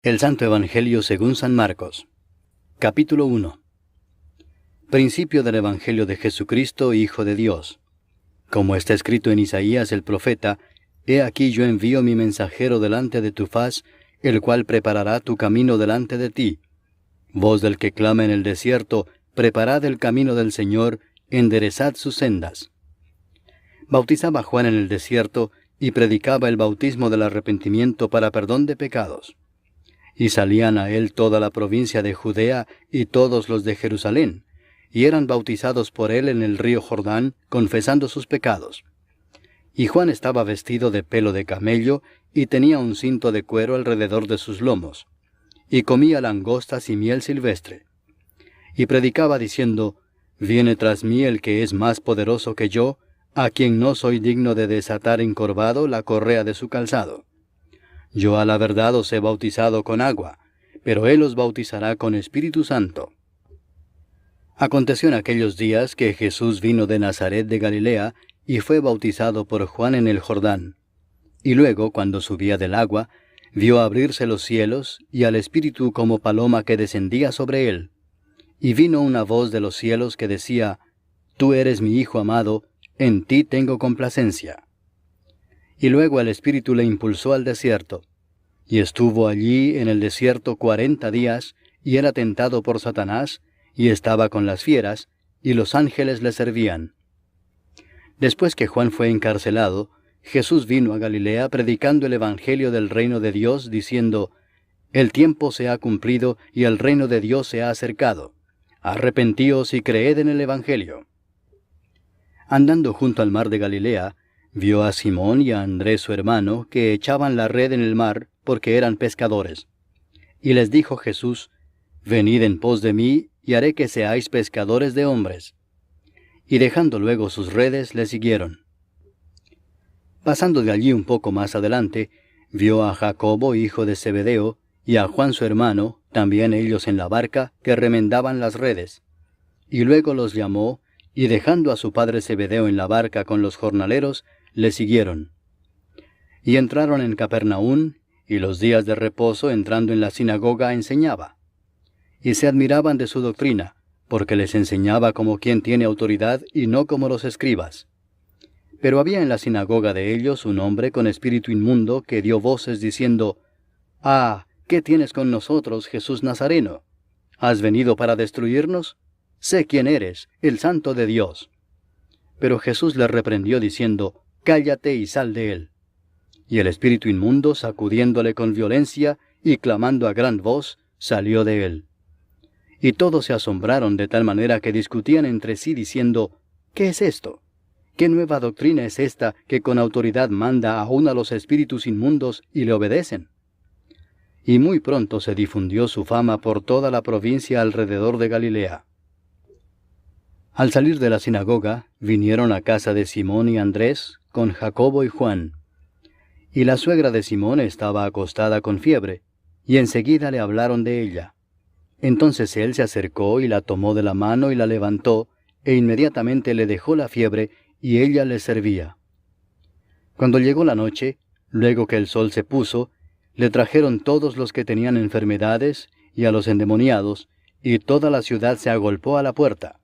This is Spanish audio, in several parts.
El Santo Evangelio según San Marcos. Capítulo 1. Principio del Evangelio de Jesucristo, Hijo de Dios. Como está escrito en Isaías el profeta: He aquí yo envío mi mensajero delante de tu faz, el cual preparará tu camino delante de ti. Voz del que clama en el desierto: Preparad el camino del Señor, enderezad sus sendas. Bautizaba Juan en el desierto, y predicaba el bautismo del arrepentimiento para perdón de pecados. Y salían a él toda la provincia de Judea y todos los de Jerusalén, y eran bautizados por él en el río Jordán, confesando sus pecados. Y Juan estaba vestido de pelo de camello, y tenía un cinto de cuero alrededor de sus lomos, y comía langostas y miel silvestre. Y predicaba diciendo: Viene tras mí el que es más poderoso que yo, a quien no soy digno de desatar encorvado la correa de su calzado. Yo a la verdad os he bautizado con agua, pero él os bautizará con Espíritu Santo. Aconteció en aquellos días que Jesús vino de Nazaret de Galilea, y fue bautizado por Juan en el Jordán. Y luego, cuando subía del agua, vio abrirse los cielos, y al Espíritu como paloma que descendía sobre él. Y vino una voz de los cielos que decía: Tú eres mi Hijo amado, en ti tengo complacencia. Y luego el Espíritu le impulsó al desierto. Y estuvo allí en el desierto 40 días, y era tentado por Satanás, y estaba con las fieras, y los ángeles le servían. Después que Juan fue encarcelado, Jesús vino a Galilea predicando el Evangelio del reino de Dios, diciendo: El tiempo se ha cumplido, y el reino de Dios se ha acercado. Arrepentíos y creed en el Evangelio. Andando junto al mar de Galilea, vio a Simón y a Andrés su hermano, que echaban la red en el mar, porque eran pescadores. Y les dijo Jesús: Venid en pos de mí, y haré que seáis pescadores de hombres. Y dejando luego sus redes, le siguieron. Pasando de allí un poco más adelante, vio a Jacobo, hijo de Zebedeo, y a Juan su hermano, también ellos en la barca, que remendaban las redes. Y luego los llamó, y dejando a su padre Zebedeo en la barca con los jornaleros, le siguieron. Y entraron en Capernaum, y los días de reposo, entrando en la sinagoga, enseñaba. Y se admiraban de su doctrina, porque les enseñaba como quien tiene autoridad, y no como los escribas. Pero había en la sinagoga de ellos un hombre con espíritu inmundo, que dio voces diciendo: Ah, ¿qué tienes con nosotros, Jesús Nazareno? ¿Has venido para destruirnos? Sé quién eres, el Santo de Dios. Pero Jesús le reprendió diciendo: Cállate y sal de él. Y el espíritu inmundo, sacudiéndole con violencia y clamando a gran voz, salió de él. Y todos se asombraron de tal manera que discutían entre sí diciendo: ¿Qué es esto? ¿Qué nueva doctrina es esta que con autoridad manda aún a los espíritus inmundos y le obedecen? Y muy pronto se difundió su fama por toda la provincia alrededor de Galilea. Al salir de la sinagoga, vinieron a casa de Simón y Andrés, con Jacobo y Juan. Y la suegra de Simón estaba acostada con fiebre, y enseguida le hablaron de ella. Entonces él se acercó y la tomó de la mano y la levantó, e inmediatamente le dejó la fiebre, y ella le servía. Cuando llegó la noche, luego que el sol se puso, le trajeron todos los que tenían enfermedades, y a los endemoniados, y toda la ciudad se agolpó a la puerta.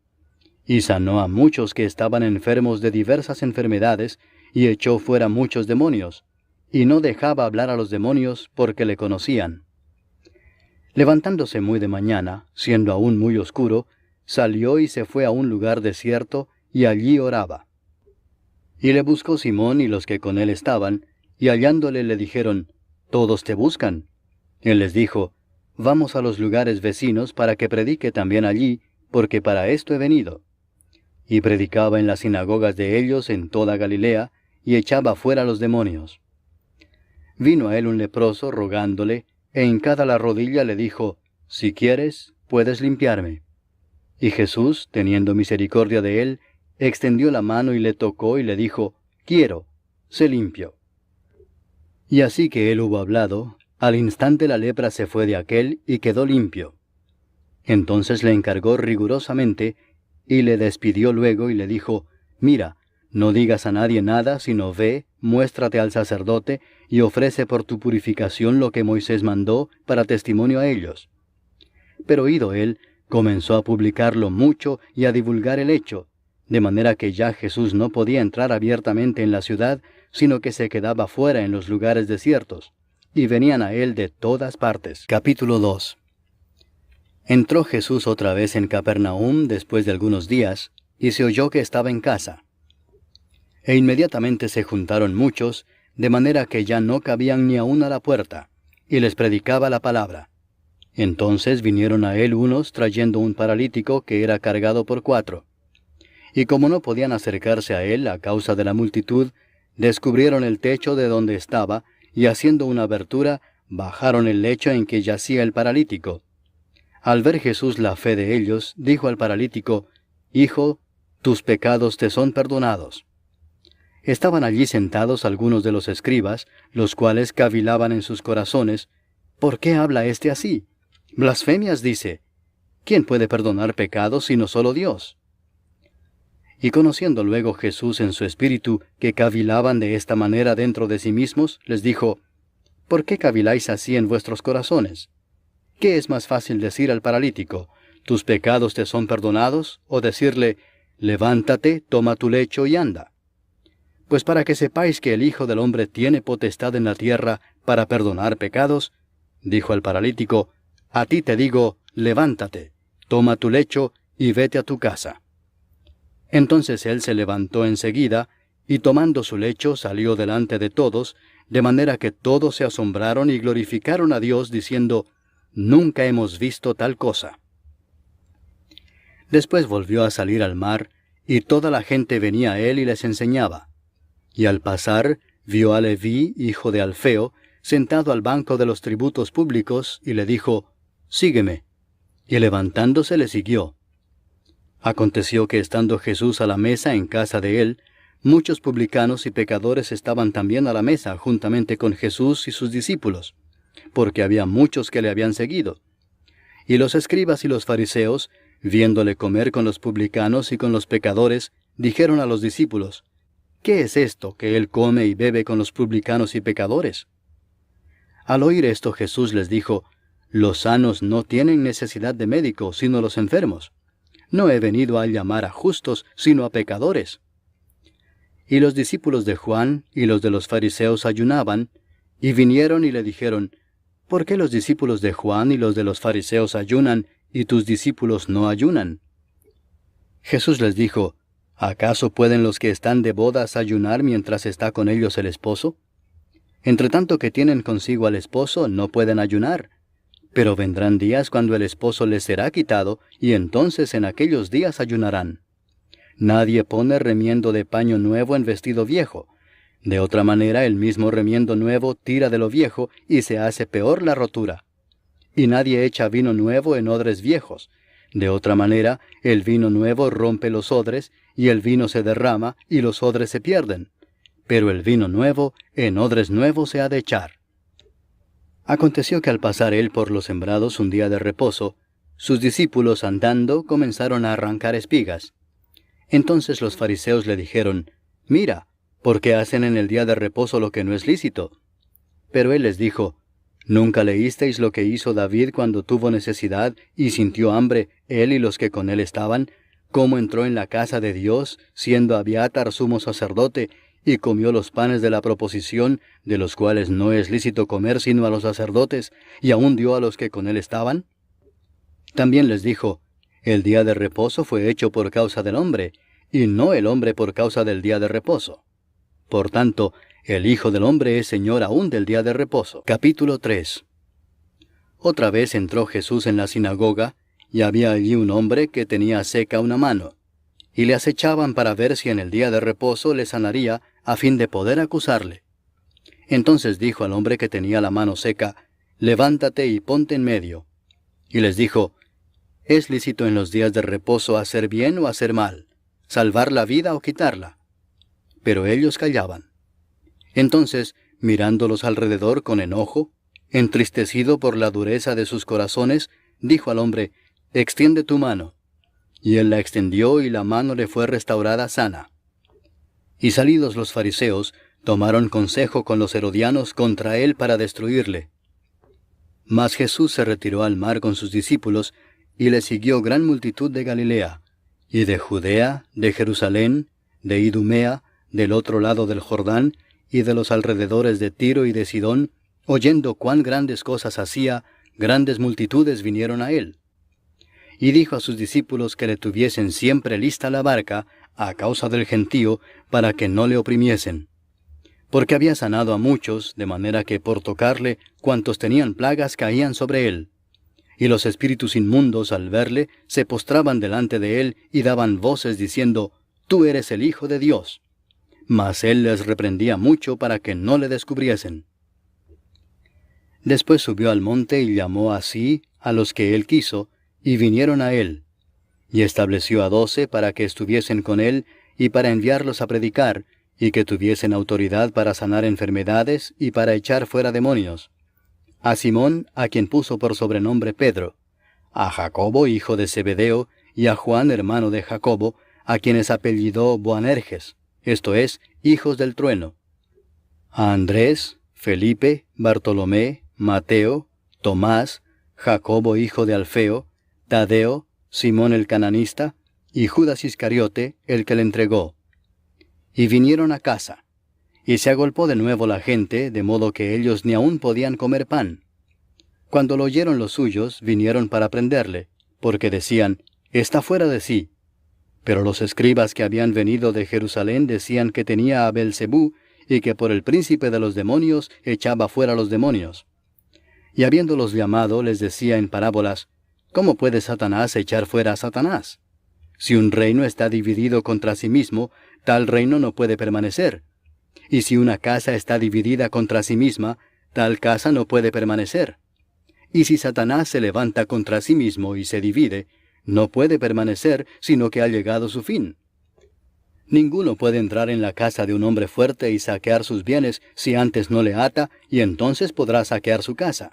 Y sanó a muchos que estaban enfermos de diversas enfermedades, y echó fuera muchos demonios, y no dejaba hablar a los demonios porque le conocían. Levantándose muy de mañana, siendo aún muy oscuro, salió y se fue a un lugar desierto, y allí oraba. Y le buscó Simón y los que con él estaban, y hallándole le dijeron: Todos te buscan. Él les dijo: Vamos a los lugares vecinos para que predique también allí, porque para esto he venido. Y predicaba en las sinagogas de ellos en toda Galilea, y echaba fuera los demonios. Vino a él un leproso rogándole, e hincada la rodilla le dijo: Si quieres, puedes limpiarme. Y Jesús, teniendo misericordia de él, extendió la mano y le tocó y le dijo: Quiero, sé limpio. Y así que él hubo hablado, al instante la lepra se fue de aquél y quedó limpio. Entonces le encargó rigurosamente, y le despidió luego y le dijo: Mira, No digas a nadie nada, sino ve, muéstrate al sacerdote, y ofrece por tu purificación lo que Moisés mandó para testimonio a ellos. Pero oído él, comenzó a publicarlo mucho y a divulgar el hecho, de manera que ya Jesús no podía entrar abiertamente en la ciudad, sino que se quedaba fuera en los lugares desiertos, y venían a él de todas partes. Capítulo 2. Entró Jesús otra vez en Capernaum después de algunos días, y se oyó que estaba en casa. E inmediatamente se juntaron muchos, de manera que ya no cabían ni aun a la puerta, y les predicaba la palabra. Entonces vinieron a él unos trayendo un paralítico que era cargado por 4. Y como no podían acercarse a él a causa de la multitud, descubrieron el techo de donde estaba, y haciendo una abertura, bajaron el lecho en que yacía el paralítico. Al ver Jesús la fe de ellos, dijo al paralítico: Hijo, tus pecados te son perdonados. Estaban allí sentados algunos de los escribas, los cuales cavilaban en sus corazones: ¿Por qué habla éste así? Blasfemias dice. ¿Quién puede perdonar pecados sino solo Dios? Y conociendo luego Jesús en su espíritu que cavilaban de esta manera dentro de sí mismos, les dijo: ¿Por qué caviláis así en vuestros corazones? ¿Qué es más fácil decir al paralítico: tus pecados te son perdonados, o decirle: levántate, toma tu lecho y anda? Pues para que sepáis que el Hijo del Hombre tiene potestad en la tierra para perdonar pecados, dijo al paralítico: a ti te digo, levántate, toma tu lecho y vete a tu casa. Entonces él se levantó enseguida, y tomando su lecho salió delante de todos, de manera que todos se asombraron y glorificaron a Dios, diciendo: nunca hemos visto tal cosa. Después volvió a salir al mar, y toda la gente venía a él y les enseñaba. Y al pasar, vio a Leví, hijo de Alfeo, sentado al banco de los tributos públicos, y le dijo: sígueme. Y levantándose le siguió. Aconteció que estando Jesús a la mesa en casa de él, muchos publicanos y pecadores estaban también a la mesa juntamente con Jesús y sus discípulos, porque había muchos que le habían seguido. Y los escribas y los fariseos, viéndole comer con los publicanos y con los pecadores, dijeron a los discípulos: ¿qué es esto que él come y bebe con los publicanos y pecadores? Al oír esto Jesús les dijo: los sanos no tienen necesidad de médico, sino los enfermos. No he venido a llamar a justos, sino a pecadores. Y los discípulos de Juan y los de los fariseos ayunaban, y vinieron y le dijeron: ¿por qué los discípulos de Juan y los de los fariseos ayunan, y tus discípulos no ayunan? Jesús les dijo: ¿acaso pueden los que están de bodas ayunar mientras está con ellos el esposo? Entre tanto que tienen consigo al esposo, no pueden ayunar. Pero vendrán días cuando el esposo les será quitado, y entonces en aquellos días ayunarán. Nadie pone remiendo de paño nuevo en vestido viejo. De otra manera, el mismo remiendo nuevo tira de lo viejo, y se hace peor la rotura. Y nadie echa vino nuevo en odres viejos. De otra manera, el vino nuevo rompe los odres, y el vino se derrama, y los odres se pierden. Pero el vino nuevo en odres nuevos se ha de echar. Aconteció que al pasar él por los sembrados un día de reposo, sus discípulos andando comenzaron a arrancar espigas. Entonces los fariseos le dijeron: mira, ¿por qué hacen en el día de reposo lo que no es lícito? Pero él les dijo: ¿nunca leísteis lo que hizo David cuando tuvo necesidad y sintió hambre, él y los que con él estaban? ¿Cómo entró en la casa de Dios, siendo Abiatar sumo sacerdote, y comió los panes de la proposición, de los cuales no es lícito comer sino a los sacerdotes, y aún dio a los que con él estaban? También les dijo: el día de reposo fue hecho por causa del hombre, y no el hombre por causa del día de reposo. Por tanto, el Hijo del Hombre es Señor aún del día de reposo. Capítulo 3. Otra vez entró Jesús en la sinagoga, y había allí un hombre que tenía seca una mano, y le acechaban para ver si en el día de reposo le sanaría, a fin de poder acusarle. Entonces dijo al hombre que tenía la mano seca: levántate y ponte en medio. Y les dijo: ¿es lícito en los días de reposo hacer bien o hacer mal, salvar la vida o quitarla? Pero ellos callaban. Entonces, mirándolos alrededor con enojo, entristecido por la dureza de sus corazones, dijo al hombre: extiende tu mano. Y él la extendió, y la mano le fue restaurada sana. Y salidos los fariseos, tomaron consejo con los herodianos contra él para destruirle. Mas Jesús se retiró al mar con sus discípulos, y le siguió gran multitud de Galilea, y de Judea, de Jerusalén, de Idumea, del otro lado del Jordán, y de los alrededores de Tiro y de Sidón, oyendo cuán grandes cosas hacía, grandes multitudes vinieron a él. Y dijo a sus discípulos que le tuviesen siempre lista la barca, a causa del gentío, para que no le oprimiesen. Porque había sanado a muchos, de manera que por tocarle, cuantos tenían plagas caían sobre él. Y los espíritus inmundos, al verle, se postraban delante de él y daban voces diciendo, «Tú eres el Hijo de Dios». Mas él les reprendía mucho para que no le descubriesen. Después subió al monte y llamó así a los que él quiso, y vinieron a él. Y estableció a 12 para que estuviesen con él, y para enviarlos a predicar, y que tuviesen autoridad para sanar enfermedades y para echar fuera demonios. A Simón, a quien puso por sobrenombre Pedro, a Jacobo, hijo de Zebedeo, y a Juan, hermano de Jacobo, a quienes apellidó Boanerges, esto es, hijos del trueno, a Andrés, Felipe, Bartolomé, Mateo, Tomás, Jacobo, hijo de Alfeo, Tadeo, Simón el cananista, y Judas Iscariote, el que le entregó. Y vinieron a casa, y se agolpó de nuevo la gente, de modo que ellos ni aún podían comer pan. Cuando lo oyeron los suyos, vinieron para prenderle, porque decían, «Está fuera de sí». Pero los escribas que habían venido de Jerusalén decían que tenía a Beelzebú, y que por el príncipe de los demonios echaba fuera los demonios. Y habiéndolos llamado, les decía en parábolas, ¿cómo puede Satanás echar fuera a Satanás? Si un reino está dividido contra sí mismo, tal reino no puede permanecer. Y si una casa está dividida contra sí misma, tal casa no puede permanecer. Y si Satanás se levanta contra sí mismo y se divide, no puede permanecer, sino que ha llegado su fin. Ninguno puede entrar en la casa de un hombre fuerte y saquear sus bienes si antes no le ata, y entonces podrá saquear su casa.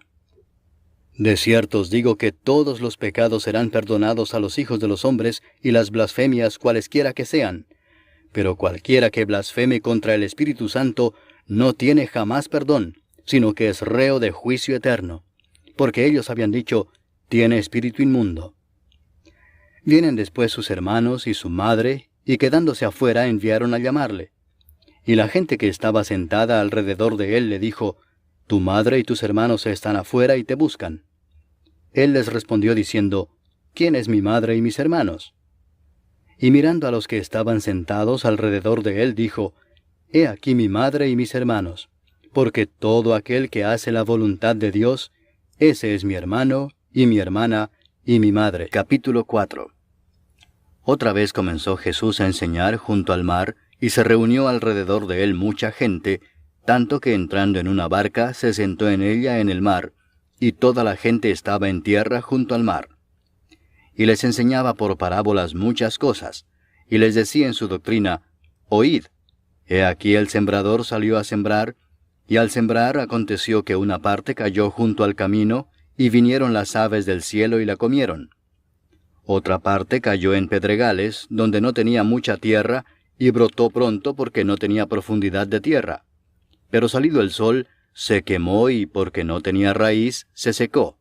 De cierto os digo que todos los pecados serán perdonados a los hijos de los hombres y las blasfemias cualesquiera que sean. Pero cualquiera que blasfeme contra el Espíritu Santo no tiene jamás perdón, sino que es reo de juicio eterno. Porque ellos habían dicho, tiene espíritu inmundo. Vienen después sus hermanos y su madre, y quedándose afuera enviaron a llamarle. Y la gente que estaba sentada alrededor de él le dijo, «Tu madre y tus hermanos están afuera y te buscan». Él les respondió diciendo, «¿Quién es mi madre y mis hermanos?» Y mirando a los que estaban sentados alrededor de él, dijo, «He aquí mi madre y mis hermanos, porque todo aquel que hace la voluntad de Dios, ese es mi hermano, y mi hermana, y mi madre». Capítulo 4. Otra vez comenzó Jesús a enseñar junto al mar, y se reunió alrededor de él mucha gente, tanto que entrando en una barca se sentó en ella en el mar, y toda la gente estaba en tierra junto al mar. Y les enseñaba por parábolas muchas cosas, y les decía en su doctrina, «Oíd, he aquí el sembrador salió a sembrar, y al sembrar aconteció que una parte cayó junto al camino, y vinieron las aves del cielo y la comieron. Otra parte cayó en pedregales, donde no tenía mucha tierra, y brotó pronto porque no tenía profundidad de tierra. Pero salido el sol, se quemó y porque no tenía raíz, se secó.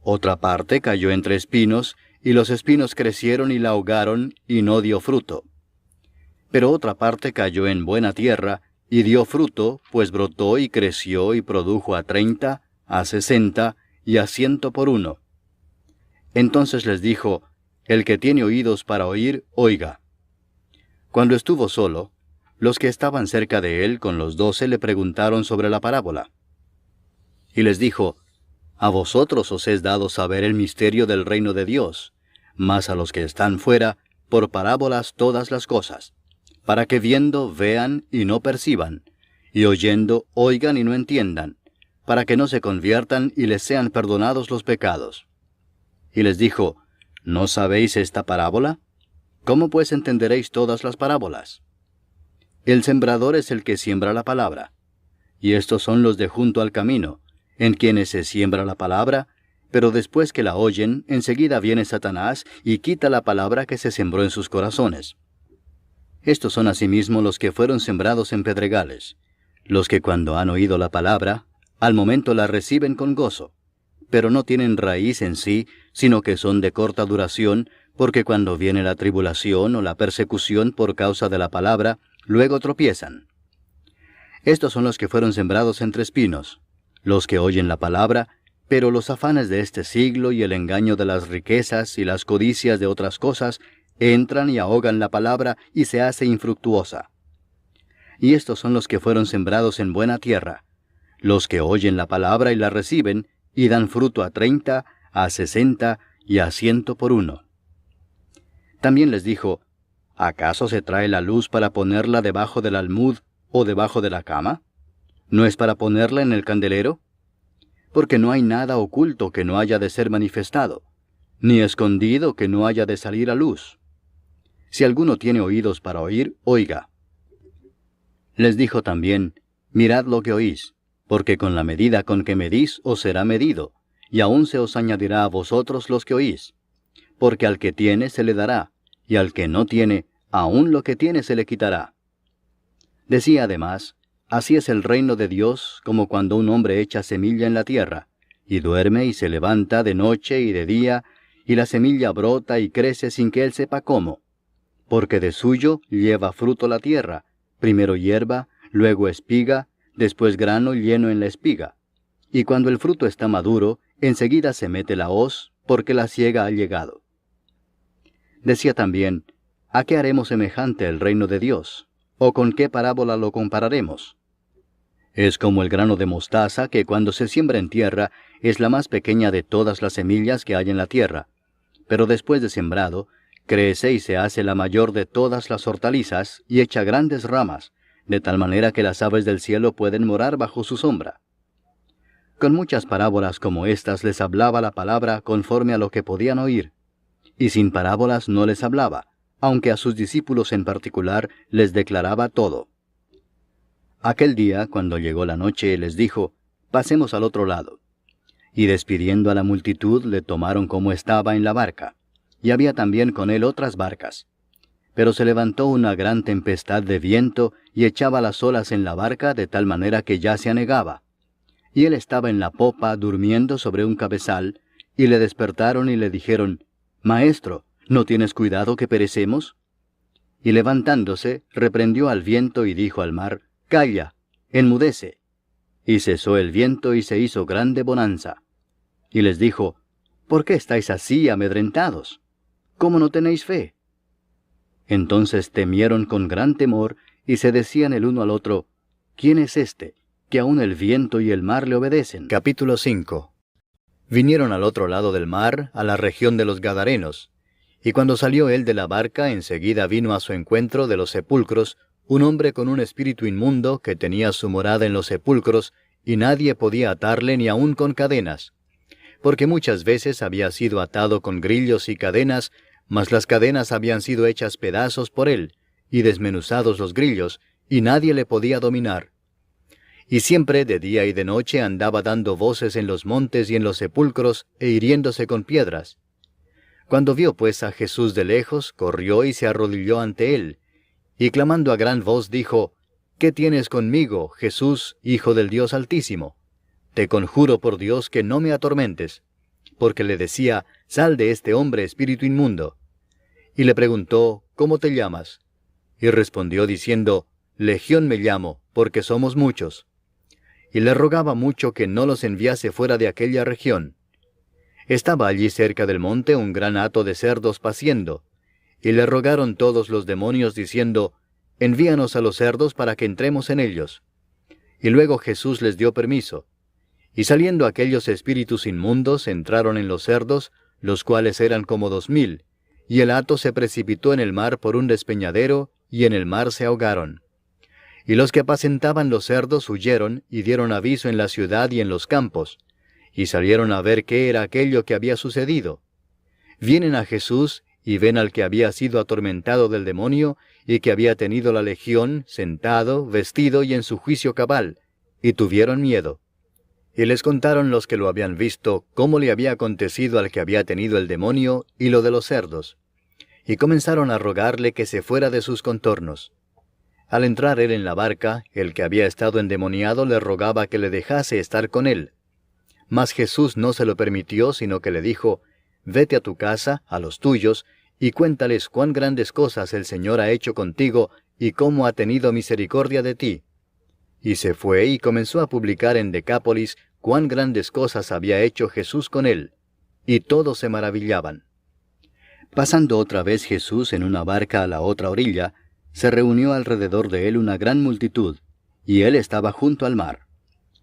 Otra parte cayó entre espinos, y los espinos crecieron y la ahogaron, y no dio fruto. Pero otra parte cayó en buena tierra, y dio fruto, pues brotó y creció y produjo a 30, a 60, y a 100 por uno. Entonces les dijo, el que tiene oídos para oír, oiga. Cuando estuvo solo, los que estaban cerca de él con los 12 le preguntaron sobre la parábola. Y les dijo, a vosotros os es dado saber el misterio del reino de Dios, mas a los que están fuera, por parábolas todas las cosas, para que viendo vean y no perciban, y oyendo oigan y no entiendan, para que no se conviertan y les sean perdonados los pecados. Y les dijo, ¿no sabéis esta parábola? ¿Cómo pues entenderéis todas las parábolas? El sembrador es el que siembra la palabra, y estos son los de junto al camino, en quienes se siembra la palabra, pero después que la oyen, enseguida viene Satanás y quita la palabra que se sembró en sus corazones. Estos son asimismo los que fueron sembrados en pedregales, los que cuando han oído la palabra, al momento la reciben con gozo, pero no tienen raíz en sí, sino que son de corta duración, porque cuando viene la tribulación o la persecución por causa de la palabra, luego tropiezan. Estos son los que fueron sembrados entre espinos, los que oyen la palabra, pero los afanes de este siglo y el engaño de las riquezas y las codicias de otras cosas entran y ahogan la palabra y se hace infructuosa. Y estos son los que fueron sembrados en buena tierra, los que oyen la palabra y la reciben, y dan fruto a 30, a 60 y a 100 por uno. También les dijo, ¿acaso se trae la luz para ponerla debajo del almud o debajo de la cama? ¿No es para ponerla en el candelero? Porque no hay nada oculto que no haya de ser manifestado, ni escondido que no haya de salir a luz. Si alguno tiene oídos para oír, oiga. Les dijo también, mirad lo que oís, porque con la medida con que medís os será medido, y aún se os añadirá a vosotros los que oís. Porque al que tiene se le dará, y al que no tiene, aún lo que tiene se le quitará. Decía además, así es el reino de Dios como cuando un hombre echa semilla en la tierra, y duerme y se levanta de noche y de día, y la semilla brota y crece sin que él sepa cómo. Porque de suyo lleva fruto la tierra, primero hierba, luego espiga, después grano lleno en la espiga. Y cuando el fruto está maduro, enseguida se mete la hoz, porque la siega ha llegado. Decía también, ¿a qué haremos semejante el reino de Dios? ¿O con qué parábola lo compararemos? Es como el grano de mostaza que cuando se siembra en tierra es la más pequeña de todas las semillas que hay en la tierra, pero después de sembrado, crece y se hace la mayor de todas las hortalizas y echa grandes ramas, de tal manera que las aves del cielo pueden morar bajo su sombra. Con muchas parábolas como estas les hablaba la palabra conforme a lo que podían oír, y sin parábolas no les hablaba, aunque a sus discípulos en particular les declaraba todo. Aquel día, cuando llegó la noche, les dijo, pasemos al otro lado. Y despidiendo a la multitud, le tomaron como estaba en la barca, y había también con él otras barcas. Pero se levantó una gran tempestad de viento, y echaba las olas en la barca de tal manera que ya se anegaba. Y él estaba en la popa, durmiendo sobre un cabezal, y le despertaron y le dijeron, Maestro, ¿no tienes cuidado que perecemos? Y levantándose, reprendió al viento y dijo al mar, Calla, enmudece. Y cesó el viento y se hizo grande bonanza. Y les dijo, ¿por qué estáis así amedrentados? ¿Cómo no tenéis fe? Entonces temieron con gran temor y se decían el uno al otro, ¿quién es este, que aun el viento y el mar le obedecen? Capítulo 5. Vinieron al otro lado del mar, a la región de los Gadarenos, y cuando salió él de la barca, enseguida vino a su encuentro de los sepulcros un hombre con un espíritu inmundo que tenía su morada en los sepulcros, y nadie podía atarle ni aun con cadenas, porque muchas veces había sido atado con grillos y cadenas, mas las cadenas habían sido hechas pedazos por él, y desmenuzados los grillos, y nadie le podía dominar. Y siempre de día y de noche andaba dando voces en los montes y en los sepulcros, e hiriéndose con piedras. Cuando vio pues a Jesús de lejos, corrió y se arrodilló ante él, y clamando a gran voz dijo, ¿qué tienes conmigo, Jesús, Hijo del Dios Altísimo? Te conjuro por Dios que no me atormentes. Porque le decía, sal de este hombre, espíritu inmundo. Y le preguntó, ¿cómo te llamas? Y respondió diciendo, Legión me llamo, porque somos muchos. Y le rogaba mucho que no los enviase fuera de aquella región. Estaba allí cerca del monte un gran hato de cerdos paciendo, y le rogaron todos los demonios diciendo, envíanos a los cerdos para que entremos en ellos. Y luego Jesús les dio permiso. Y saliendo aquellos espíritus inmundos entraron en los cerdos, los cuales eran como 2000, y el hato se precipitó en el mar por un despeñadero, y en el mar se ahogaron. Y los que apacentaban los cerdos huyeron, y dieron aviso en la ciudad y en los campos, y salieron a ver qué era aquello que había sucedido. Vienen a Jesús, y ven al que había sido atormentado del demonio, y que había tenido la legión, sentado, vestido y en su juicio cabal, y tuvieron miedo. Y les contaron los que lo habían visto, cómo le había acontecido al que había tenido el demonio, y lo de los cerdos. y comenzaron a rogarle que se fuera de sus contornos. Al entrar él en la barca, el que había estado endemoniado le rogaba que le dejase estar con él. Mas Jesús no se lo permitió, sino que le dijo, «Vete a tu casa, a los tuyos, y cuéntales cuán grandes cosas el Señor ha hecho contigo, y cómo ha tenido misericordia de ti». Y se fue y comenzó a publicar en Decápolis cuán grandes cosas había hecho Jesús con él, y todos se maravillaban. Pasando otra vez Jesús en una barca a la otra orilla, se reunió alrededor de él una gran multitud, y él estaba junto al mar.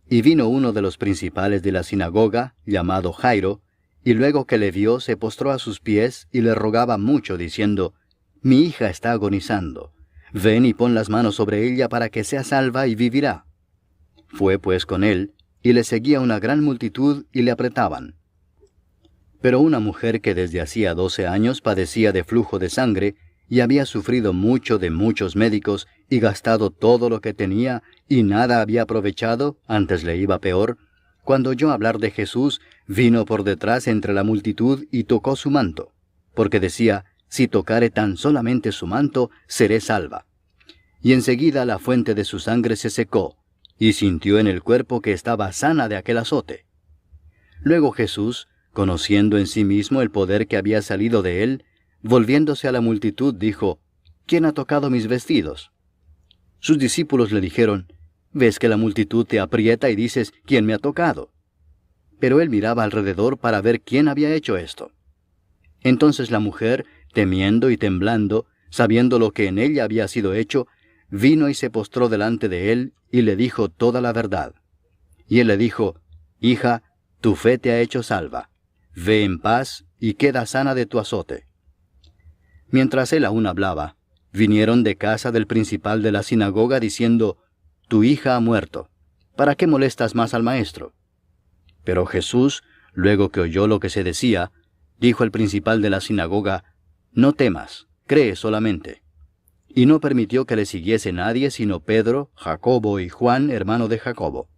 Y vino uno de los principales de la sinagoga, llamado Jairo, y luego que le vio se postró a sus pies y le rogaba mucho, diciendo, «Mi hija está agonizando. Ven y pon las manos sobre ella para que sea salva y vivirá». Fue pues con él, y le seguía una gran multitud y le apretaban. Pero una mujer que desde hacía 12 años padecía de flujo de sangre, y había sufrido mucho de muchos médicos, y gastado todo lo que tenía, y nada había aprovechado, antes le iba peor, cuando oyó hablar de Jesús, vino por detrás entre la multitud y tocó su manto, porque decía, «Si tocare tan solamente su manto, seré salva». Y enseguida la fuente de su sangre se secó, y sintió en el cuerpo que estaba sana de aquel azote. Luego Jesús, conociendo en sí mismo el poder que había salido de él, volviéndose a la multitud, dijo, «¿Quién ha tocado mis vestidos?». Sus discípulos le dijeron, «¿Ves que la multitud te aprieta y dices, ¿quién me ha tocado?». Pero él miraba alrededor para ver quién había hecho esto. Entonces la mujer, temiendo y temblando, sabiendo lo que en ella había sido hecho, vino y se postró delante de él, y le dijo toda la verdad. Y él le dijo, «Hija, tu fe te ha hecho salva. Ve en paz, y queda sana de tu azote». Mientras él aún hablaba, vinieron de casa del principal de la sinagoga diciendo, «Tu hija ha muerto. ¿Para qué molestas más al maestro?». Pero Jesús, luego que oyó lo que se decía, dijo al principal de la sinagoga, «No temas, cree solamente». Y no permitió que le siguiese nadie sino Pedro, Jacobo y Juan, hermano de Jacobo.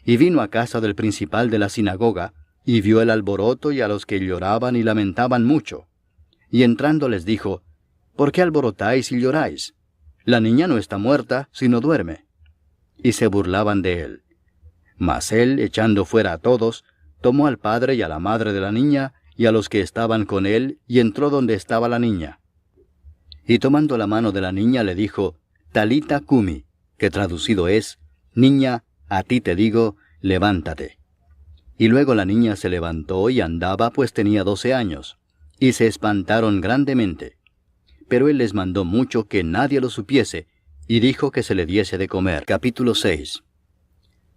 Y vino a casa del principal de la sinagoga, y vio el alboroto y a los que lloraban y lamentaban mucho. Y entrando les dijo, «¿Por qué alborotáis y lloráis? La niña no está muerta, sino duerme». Y se burlaban de él. Mas él, echando fuera a todos, tomó al padre y a la madre de la niña, y a los que estaban con él, y entró donde estaba la niña. Y tomando la mano de la niña le dijo, «Talita cumi», que traducido es, «Niña, a ti te digo, levántate». Y luego la niña se levantó y andaba, pues tenía 12 años. Y se espantaron grandemente. Pero él les mandó mucho que nadie lo supiese, y dijo que se le diese de comer. Capítulo 6.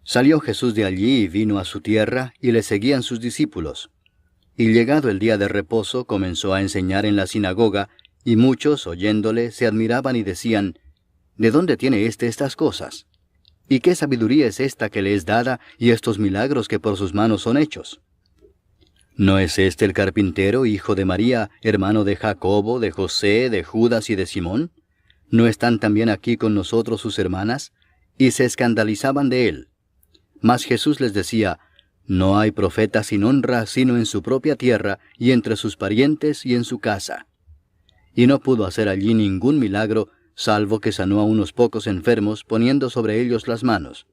Salió Jesús de allí y vino a su tierra, y le seguían sus discípulos. Y llegado el día de reposo, comenzó a enseñar en la sinagoga, y muchos, oyéndole, se admiraban y decían, «¿De dónde tiene éste estas cosas? ¿Y qué sabiduría es esta que le es dada, y estos milagros que por sus manos son hechos? ¿No es este el carpintero, hijo de María, hermano de Jacobo, de José, de Judas y de Simón? ¿No están también aquí con nosotros sus hermanas?». Y se escandalizaban de él. Mas Jesús les decía, «No hay profeta sin honra sino en su propia tierra, y entre sus parientes y en su casa». Y no pudo hacer allí ningún milagro, salvo que sanó a unos pocos enfermos, poniendo sobre ellos las manos.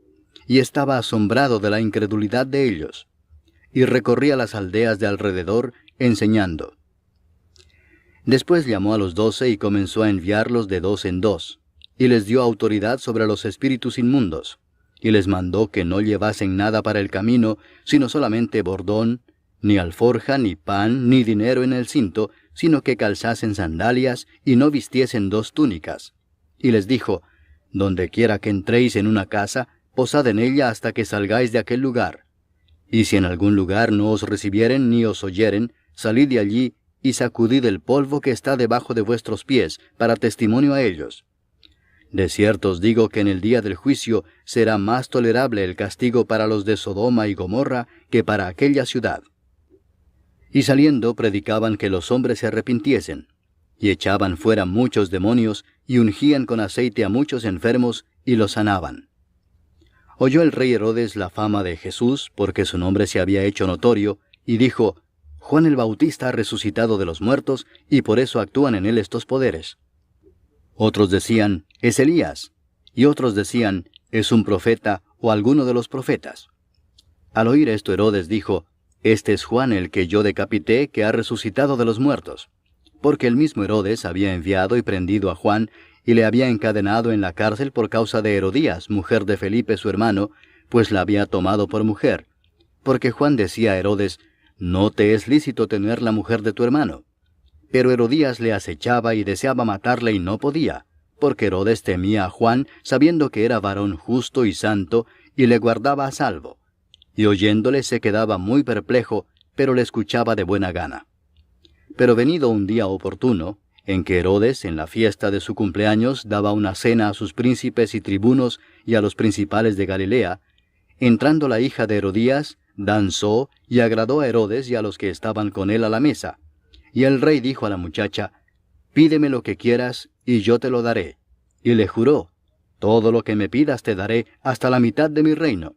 Y estaba asombrado de la incredulidad de ellos. Y recorría las aldeas de alrededor, enseñando. Después llamó a los 12 y comenzó a enviarlos de 2 en 2, y les dio autoridad sobre los espíritus inmundos, y les mandó que no llevasen nada para el camino, sino solamente bordón, ni alforja, ni pan, ni dinero en el cinto, sino que calzasen sandalias, y no vistiesen 2 túnicas. Y les dijo, «Donde quiera que entréis en una casa, posad en ella hasta que salgáis de aquel lugar. Y si en algún lugar no os recibieren ni os oyeren, salid de allí, y sacudid el polvo que está debajo de vuestros pies, para testimonio a ellos. De cierto os digo que en el día del juicio será más tolerable el castigo para los de Sodoma y Gomorra que para aquella ciudad». Y saliendo predicaban que los hombres se arrepintiesen, y echaban fuera muchos demonios, y ungían con aceite a muchos enfermos, y los sanaban. Oyó el rey Herodes la fama de Jesús, porque su nombre se había hecho notorio, y dijo, Juan el Bautista ha resucitado de los muertos, y por eso actúan en él estos poderes. Otros decían, es Elías, y otros decían, es un profeta o alguno de los profetas. Al oír esto, Herodes dijo, este es Juan el que yo decapité, que ha resucitado de los muertos. Porque el mismo Herodes había enviado y prendido a Juan, y le había encadenado en la cárcel por causa de Herodías, mujer de Felipe su hermano, pues la había tomado por mujer. Porque Juan decía a Herodes, no te es lícito tener la mujer de tu hermano. Pero Herodías le acechaba y deseaba matarle y no podía, porque Herodes temía a Juan, sabiendo que era varón justo y santo, y le guardaba a salvo. Y oyéndole se quedaba muy perplejo, pero le escuchaba de buena gana. Pero venido un día oportuno, en que Herodes, en la fiesta de su cumpleaños, daba una cena a sus príncipes y tribunos y a los principales de Galilea, entrando la hija de Herodías, danzó y agradó a Herodes y a los que estaban con él a la mesa. Y el rey dijo a la muchacha, pídeme lo que quieras, y yo te lo daré. Y le juró, todo lo que me pidas te daré, hasta la mitad de mi reino.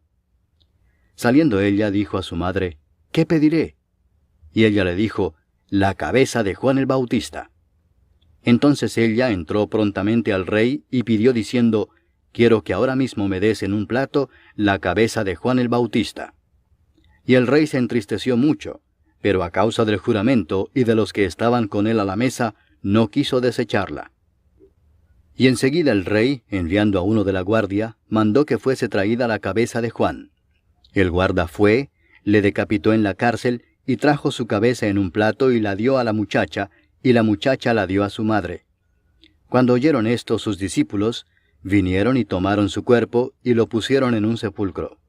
Saliendo ella, dijo a su madre, ¿qué pediré? Y ella le dijo, la cabeza de Juan el Bautista. Entonces ella entró prontamente al rey y pidió diciendo, quiero que ahora mismo me des en un plato la cabeza de Juan el Bautista. Y el rey se entristeció mucho, pero a causa del juramento y de los que estaban con él a la mesa, no quiso desecharla. Y enseguida el rey, enviando a uno de la guardia, mandó que fuese traída la cabeza de Juan. El guarda fue, le decapitó en la cárcel, y trajo su cabeza en un plato y la dio a la muchacha, y la muchacha la dio a su madre. Cuando oyeron esto sus discípulos, vinieron y tomaron su cuerpo, y lo pusieron en un sepulcro.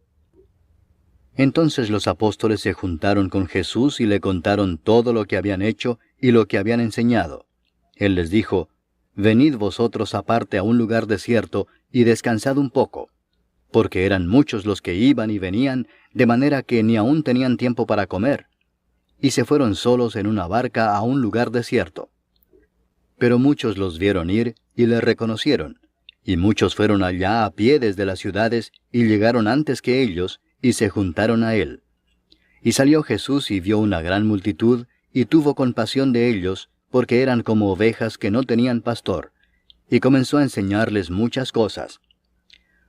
Entonces los apóstoles se juntaron con Jesús y le contaron todo lo que habían hecho y lo que habían enseñado. Él les dijo, venid vosotros aparte a un lugar desierto, y descansad un poco. Porque eran muchos los que iban y venían, de manera que ni aún tenían tiempo para comer. Y se fueron solos en una barca a un lugar desierto. Pero muchos los vieron ir y le reconocieron, y muchos fueron allá a pie desde las ciudades, y llegaron antes que ellos, y se juntaron a él. Y salió Jesús y vio una gran multitud, y tuvo compasión de ellos, porque eran como ovejas que no tenían pastor, y comenzó a enseñarles muchas cosas.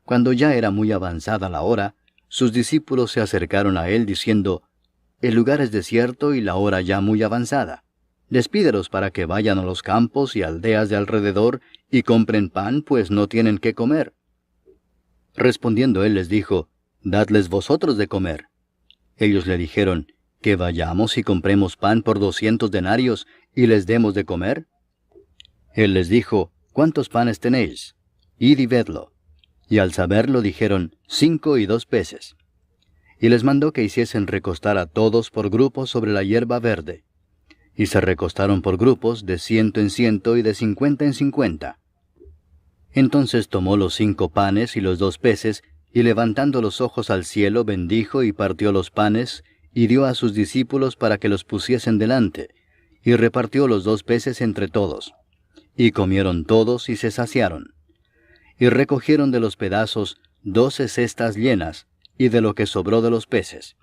Cuando ya era muy avanzada la hora, sus discípulos se acercaron a él diciendo, el lugar es desierto y la hora ya muy avanzada. Despídelos para que vayan a los campos y aldeas de alrededor y compren pan, pues no tienen qué comer. Respondiendo él les dijo, dadles vosotros de comer. Ellos le dijeron, que vayamos y compremos pan por 200 denarios y les demos de comer. Él les dijo, ¿cuántos panes tenéis? Id y vedlo. Y al saberlo dijeron, 5 y 2 peces. Y les mandó que hiciesen recostar a todos por grupos sobre la hierba verde. Y se recostaron por grupos de 100 en 100 y de 50 en 50. Entonces tomó los 5 panes y los 2 peces, y levantando los ojos al cielo bendijo y partió los panes, y dio a sus discípulos para que los pusiesen delante, y repartió los 2 peces entre todos. Y comieron todos y se saciaron. Y recogieron de los pedazos 12 cestas llenas, y de lo que sobró de los peces.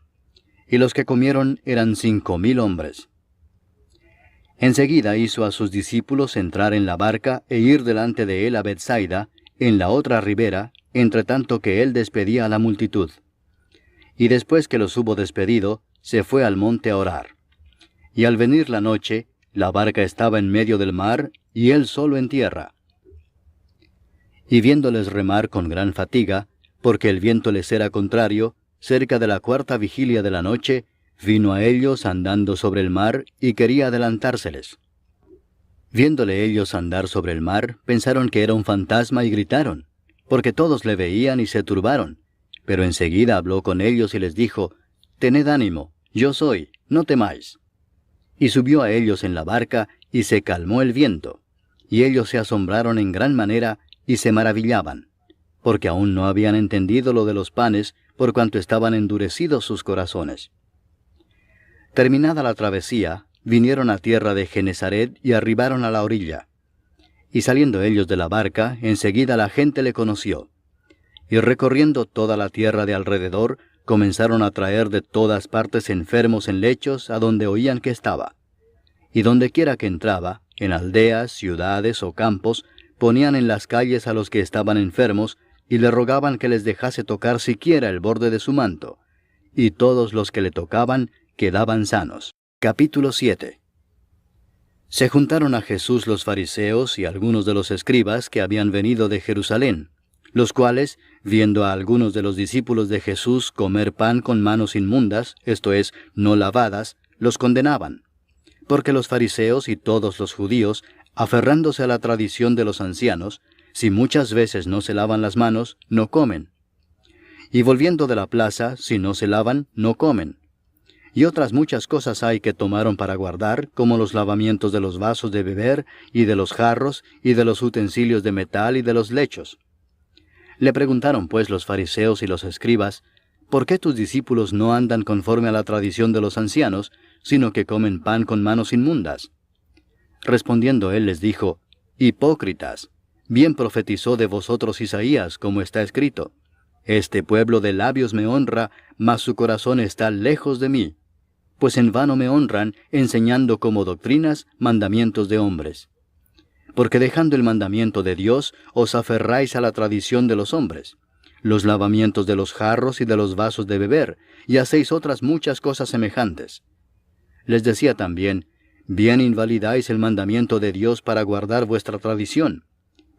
Y los que comieron eran 5,000 hombres. Enseguida hizo a sus discípulos entrar en la barca e ir delante de él a Bethsaida, en la otra ribera, entre tanto que él despedía a la multitud. Y después que los hubo despedido, se fue al monte a orar. Y al venir la noche, la barca estaba en medio del mar, y él solo en tierra. Y viéndoles remar con gran fatiga, porque el viento les era contrario, cerca de la 4ª vigilia de la noche, vino a ellos andando sobre el mar, y quería adelantárseles. Viéndole ellos andar sobre el mar, pensaron que era un fantasma y gritaron, porque todos le veían y se turbaron. Pero enseguida habló con ellos y les dijo, tened ánimo, yo soy, no temáis. Y subió a ellos en la barca, y se calmó el viento. Y ellos se asombraron en gran manera, y se maravillaban, porque aún no habían entendido lo de los panes, por cuanto estaban endurecidos sus corazones. Terminada la travesía, vinieron a tierra de Genesaret y arribaron a la orilla. Y saliendo ellos de la barca, enseguida la gente le conoció. Y recorriendo toda la tierra de alrededor, comenzaron a traer de todas partes enfermos en lechos a donde oían que estaba. Y dondequiera que entraba, en aldeas, ciudades o campos, ponían en las calles a los que estaban enfermos, y le rogaban que les dejase tocar siquiera el borde de su manto. Y todos los que le tocaban quedaban sanos. Capítulo 7. Se juntaron a Jesús los fariseos y algunos de los escribas que habían venido de Jerusalén, los cuales, viendo a algunos de los discípulos de Jesús comer pan con manos inmundas, esto es, no lavadas, los condenaban. Porque los fariseos y todos los judíos, aferrándose a la tradición de los ancianos, si muchas veces no se lavan las manos, no comen. Y volviendo de la plaza, si no se lavan, no comen. Y otras muchas cosas hay que tomaron para guardar, como los lavamientos de los vasos de beber, y de los jarros, y de los utensilios de metal, y de los lechos. Le preguntaron pues los fariseos y los escribas, ¿por qué tus discípulos no andan conforme a la tradición de los ancianos, sino que comen pan con manos inmundas? Respondiendo él les dijo, Hipócritas, bien profetizó de vosotros Isaías, como está escrito, Este pueblo de labios me honra, mas su corazón está lejos de mí. Pues en vano me honran, enseñando como doctrinas mandamientos de hombres. Porque dejando el mandamiento de Dios, os aferráis a la tradición de los hombres, los lavamientos de los jarros y de los vasos de beber, y hacéis otras muchas cosas semejantes. Les decía también, bien invalidáis el mandamiento de Dios para guardar vuestra tradición.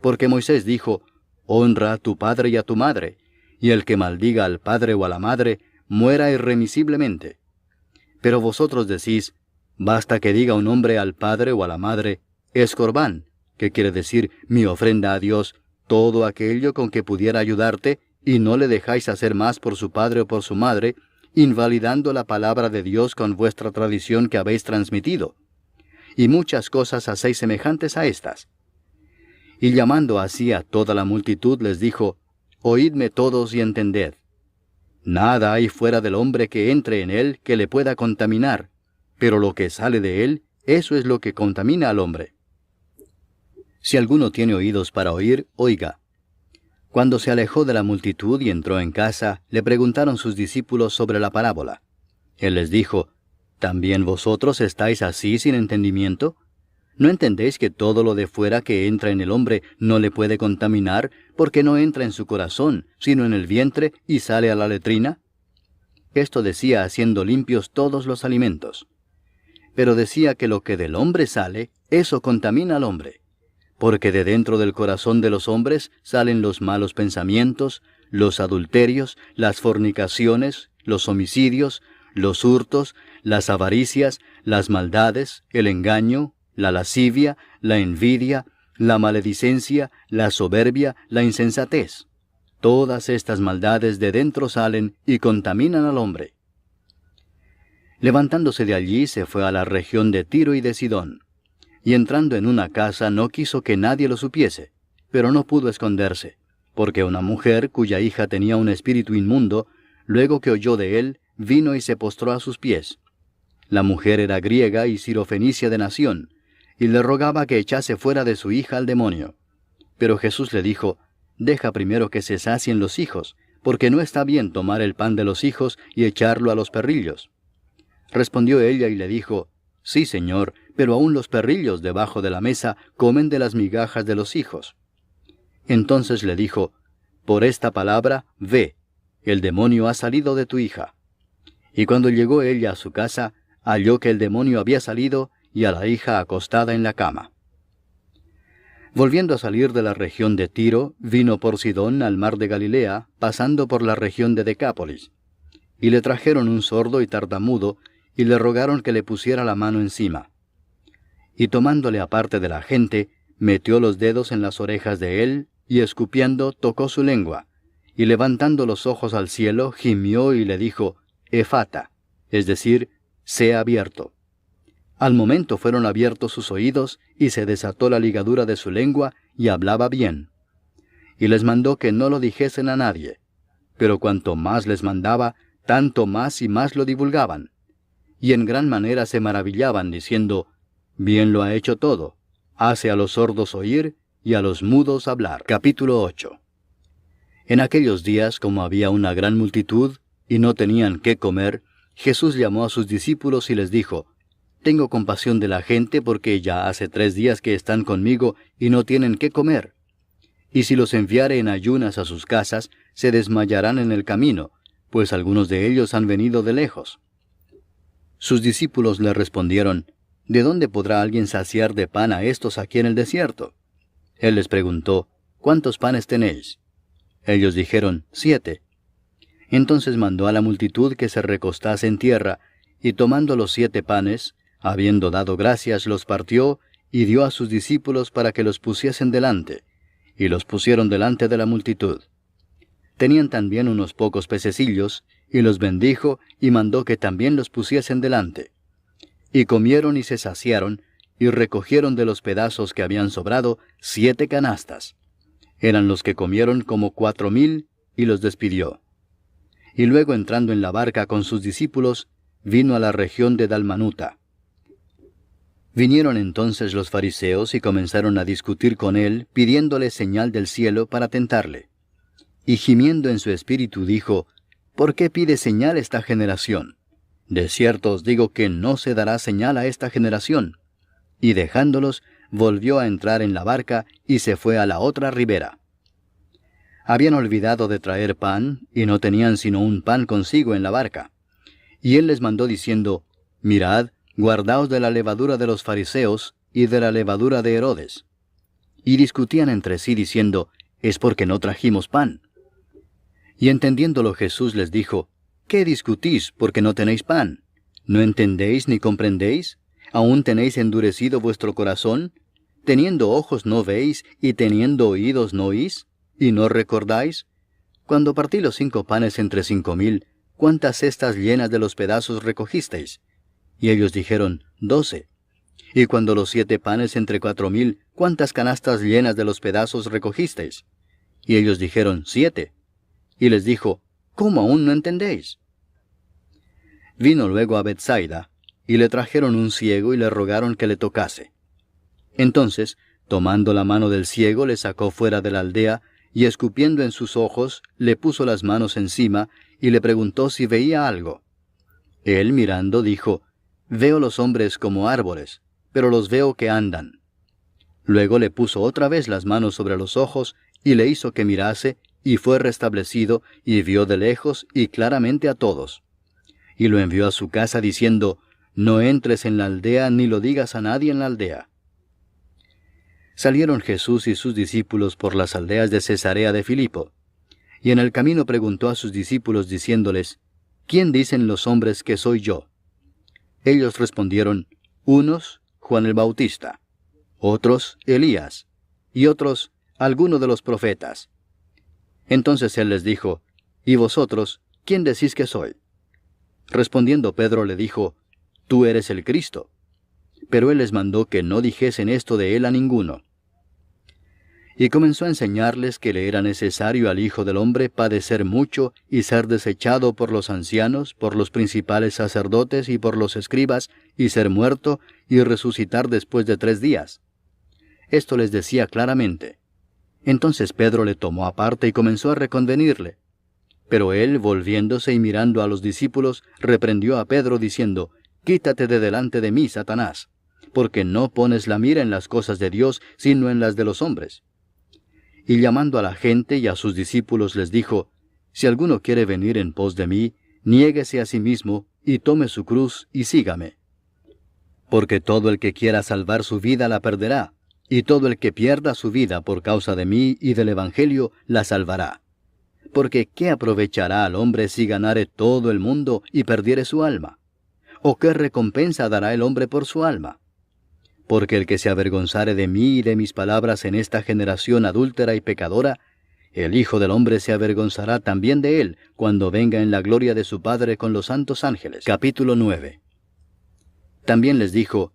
Porque Moisés dijo, honra a tu padre y a tu madre, y el que maldiga al padre o a la madre, muera irremisiblemente. Pero vosotros decís, basta que diga un hombre al padre o a la madre, es corbán, que quiere decir mi ofrenda a Dios, todo aquello con que pudiera ayudarte, y no le dejáis hacer más por su padre o por su madre, invalidando la palabra de Dios con vuestra tradición que habéis transmitido. Y muchas cosas hacéis semejantes a estas. Y llamando así a toda la multitud les dijo, oídme todos y entended. Nada hay fuera del hombre que entre en él que le pueda contaminar, pero lo que sale de él, eso es lo que contamina al hombre. Si alguno tiene oídos para oír, oiga. Cuando se alejó de la multitud y entró en casa, le preguntaron sus discípulos sobre la parábola. Él les dijo, ¿también vosotros estáis así sin entendimiento? ¿No entendéis que todo lo de fuera que entra en el hombre no le puede contaminar, porque no entra en su corazón, sino en el vientre y sale a la letrina? Esto decía haciendo limpios todos los alimentos. Pero decía que lo que del hombre sale, eso contamina al hombre. Porque de dentro del corazón de los hombres salen los malos pensamientos, los adulterios, las fornicaciones, los homicidios, los hurtos, las avaricias, las maldades, el engaño, la lascivia, la envidia, la maledicencia, la soberbia, la insensatez. Todas estas maldades de dentro salen y contaminan al hombre. Levantándose de allí se fue a la región de Tiro y de Sidón. Y entrando en una casa no quiso que nadie lo supiese, pero no pudo esconderse, porque una mujer cuya hija tenía un espíritu inmundo, luego que oyó de él, vino y se postró a sus pies. La mujer era griega y sirofenicia de nación, y le rogaba que echase fuera de su hija al demonio. Pero Jesús le dijo, deja primero que se sacien los hijos, porque no está bien tomar el pan de los hijos y echarlo a los perrillos. Respondió ella y le dijo, sí, Señor, pero aún los perrillos debajo de la mesa comen de las migajas de los hijos. Entonces le dijo, por esta palabra, ve, el demonio ha salido de tu hija. Y cuando llegó ella a su casa, halló que el demonio había salido y a la hija acostada en la cama. Volviendo a salir de la región de Tiro, vino por Sidón al mar de Galilea, pasando por la región de Decápolis. Y le trajeron un sordo y tartamudo, y le rogaron que le pusiera la mano encima. Y tomándole aparte de la gente, metió los dedos en las orejas de él, y escupiendo tocó su lengua, y levantando los ojos al cielo, gimió y le dijo, Efata, es decir, sea abierto. Al momento fueron abiertos sus oídos, y se desató la ligadura de su lengua, y hablaba bien. Y les mandó que no lo dijesen a nadie. Pero cuanto más les mandaba, tanto más y más lo divulgaban. Y en gran manera se maravillaban, diciendo, bien lo ha hecho todo, hace a los sordos oír, y a los mudos hablar. Capítulo 8. En aquellos días, como había una gran multitud, y no tenían qué comer, Jesús llamó a sus discípulos y les dijo: «Tengo compasión de la gente, porque ya hace 3 días que están conmigo y no tienen qué comer. Y si los enviare en ayunas a sus casas, se desmayarán en el camino, pues algunos de ellos han venido de lejos». Sus discípulos le respondieron: «¿De dónde podrá alguien saciar de pan a estos aquí en el desierto?». Él les preguntó: «¿Cuántos panes tenéis?». Ellos dijeron: 7. Entonces mandó a la multitud que se recostase en tierra, y tomando los 7 panes, habiendo dado gracias, los partió, y dio a sus discípulos para que los pusiesen delante, y los pusieron delante de la multitud. Tenían también unos pocos pececillos, y los bendijo, y mandó que también los pusiesen delante. Y comieron y se saciaron, y recogieron de los pedazos que habían sobrado 7 canastas. Eran los que comieron como 4,000, y los despidió. Y luego, entrando en la barca con sus discípulos, vino a la región de Dalmanuta. Vinieron entonces los fariseos y comenzaron a discutir con él, pidiéndole señal del cielo para tentarle. Y gimiendo en su espíritu dijo: «¿Por qué pide señal esta generación? De cierto os digo que no se dará señal a esta generación». Y dejándolos, volvió a entrar en la barca y se fue a la otra ribera. Habían olvidado de traer pan, y no tenían sino un pan consigo en la barca. Y él les mandó diciendo: «Mirad, guardaos de la levadura de los fariseos y de la levadura de Herodes». Y discutían entre sí diciendo: «Es porque no trajimos pan». Y entendiéndolo Jesús les dijo: «¿Qué discutís porque no tenéis pan? ¿No entendéis ni comprendéis? ¿Aún tenéis endurecido vuestro corazón? ¿Teniendo ojos no veis, y teniendo oídos no oís? ¿Y no recordáis? Cuando partí los 5 panes entre 5,000, ¿cuántas cestas llenas de los pedazos recogisteis?». Y ellos dijeron: 12. Y cuando los 7 panes entre 4,000, ¿cuántas canastas llenas de los pedazos recogisteis? Y ellos dijeron: 7. Y les dijo: ¿Cómo aún no entendéis? Vino luego a Bethsaida, y le trajeron un ciego y le rogaron que le tocase. Entonces, tomando la mano del ciego, le sacó fuera de la aldea, y escupiendo en sus ojos, le puso las manos encima, y le preguntó si veía algo. Él, mirando, dijo: «Veo los hombres como árboles, pero los veo que andan». Luego le puso otra vez las manos sobre los ojos, y le hizo que mirase, y fue restablecido, y vio de lejos y claramente a todos. Y lo envió a su casa diciendo: «No entres en la aldea, ni lo digas a nadie en la aldea». Salieron Jesús y sus discípulos por las aldeas de Cesarea de Filipo. Y en el camino preguntó a sus discípulos diciéndoles: «¿Quién dicen los hombres que soy yo?». Ellos respondieron: «Unos, Juan el Bautista; otros, Elías; y otros, alguno de los profetas». Entonces él les dijo: «¿Y vosotros, quién decís que soy?». Respondiendo Pedro le dijo: «Tú eres el Cristo». Pero él les mandó que no dijesen esto de él a ninguno. Y comenzó a enseñarles que le era necesario al Hijo del Hombre padecer mucho y ser desechado por los ancianos, por los principales sacerdotes y por los escribas, y ser muerto y resucitar después de 3 días. Esto les decía claramente. Entonces Pedro le tomó aparte y comenzó a reconvenirle. Pero él, volviéndose y mirando a los discípulos, reprendió a Pedro diciendo: «Quítate de delante de mí, Satanás, porque no pones la mira en las cosas de Dios, sino en las de los hombres». Y llamando a la gente y a sus discípulos les dijo: «Si alguno quiere venir en pos de mí, niéguese a sí mismo, y tome su cruz, y sígame. Porque todo el que quiera salvar su vida la perderá, y todo el que pierda su vida por causa de mí y del Evangelio la salvará. Porque ¿qué aprovechará al hombre si ganare todo el mundo y perdiere su alma? ¿O qué recompensa dará el hombre por su alma? Porque el que se avergonzare de mí y de mis palabras en esta generación adúltera y pecadora, el Hijo del Hombre se avergonzará también de él, cuando venga en la gloria de su Padre con los santos ángeles». Capítulo 9. También les dijo: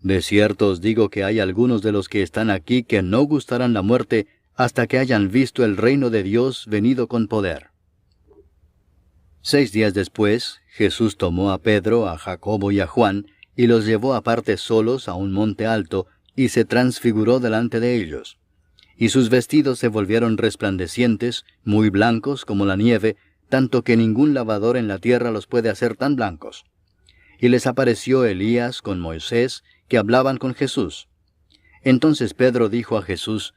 «De cierto os digo que hay algunos de los que están aquí que no gustarán la muerte hasta que hayan visto el reino de Dios venido con poder». 6 días después, Jesús tomó a Pedro, a Jacobo y a Juan, y los llevó aparte solos a un monte alto, y se transfiguró delante de ellos. Y sus vestidos se volvieron resplandecientes, muy blancos como la nieve, tanto que ningún lavador en la tierra los puede hacer tan blancos. Y les apareció Elías con Moisés, que hablaban con Jesús. Entonces Pedro dijo a Jesús: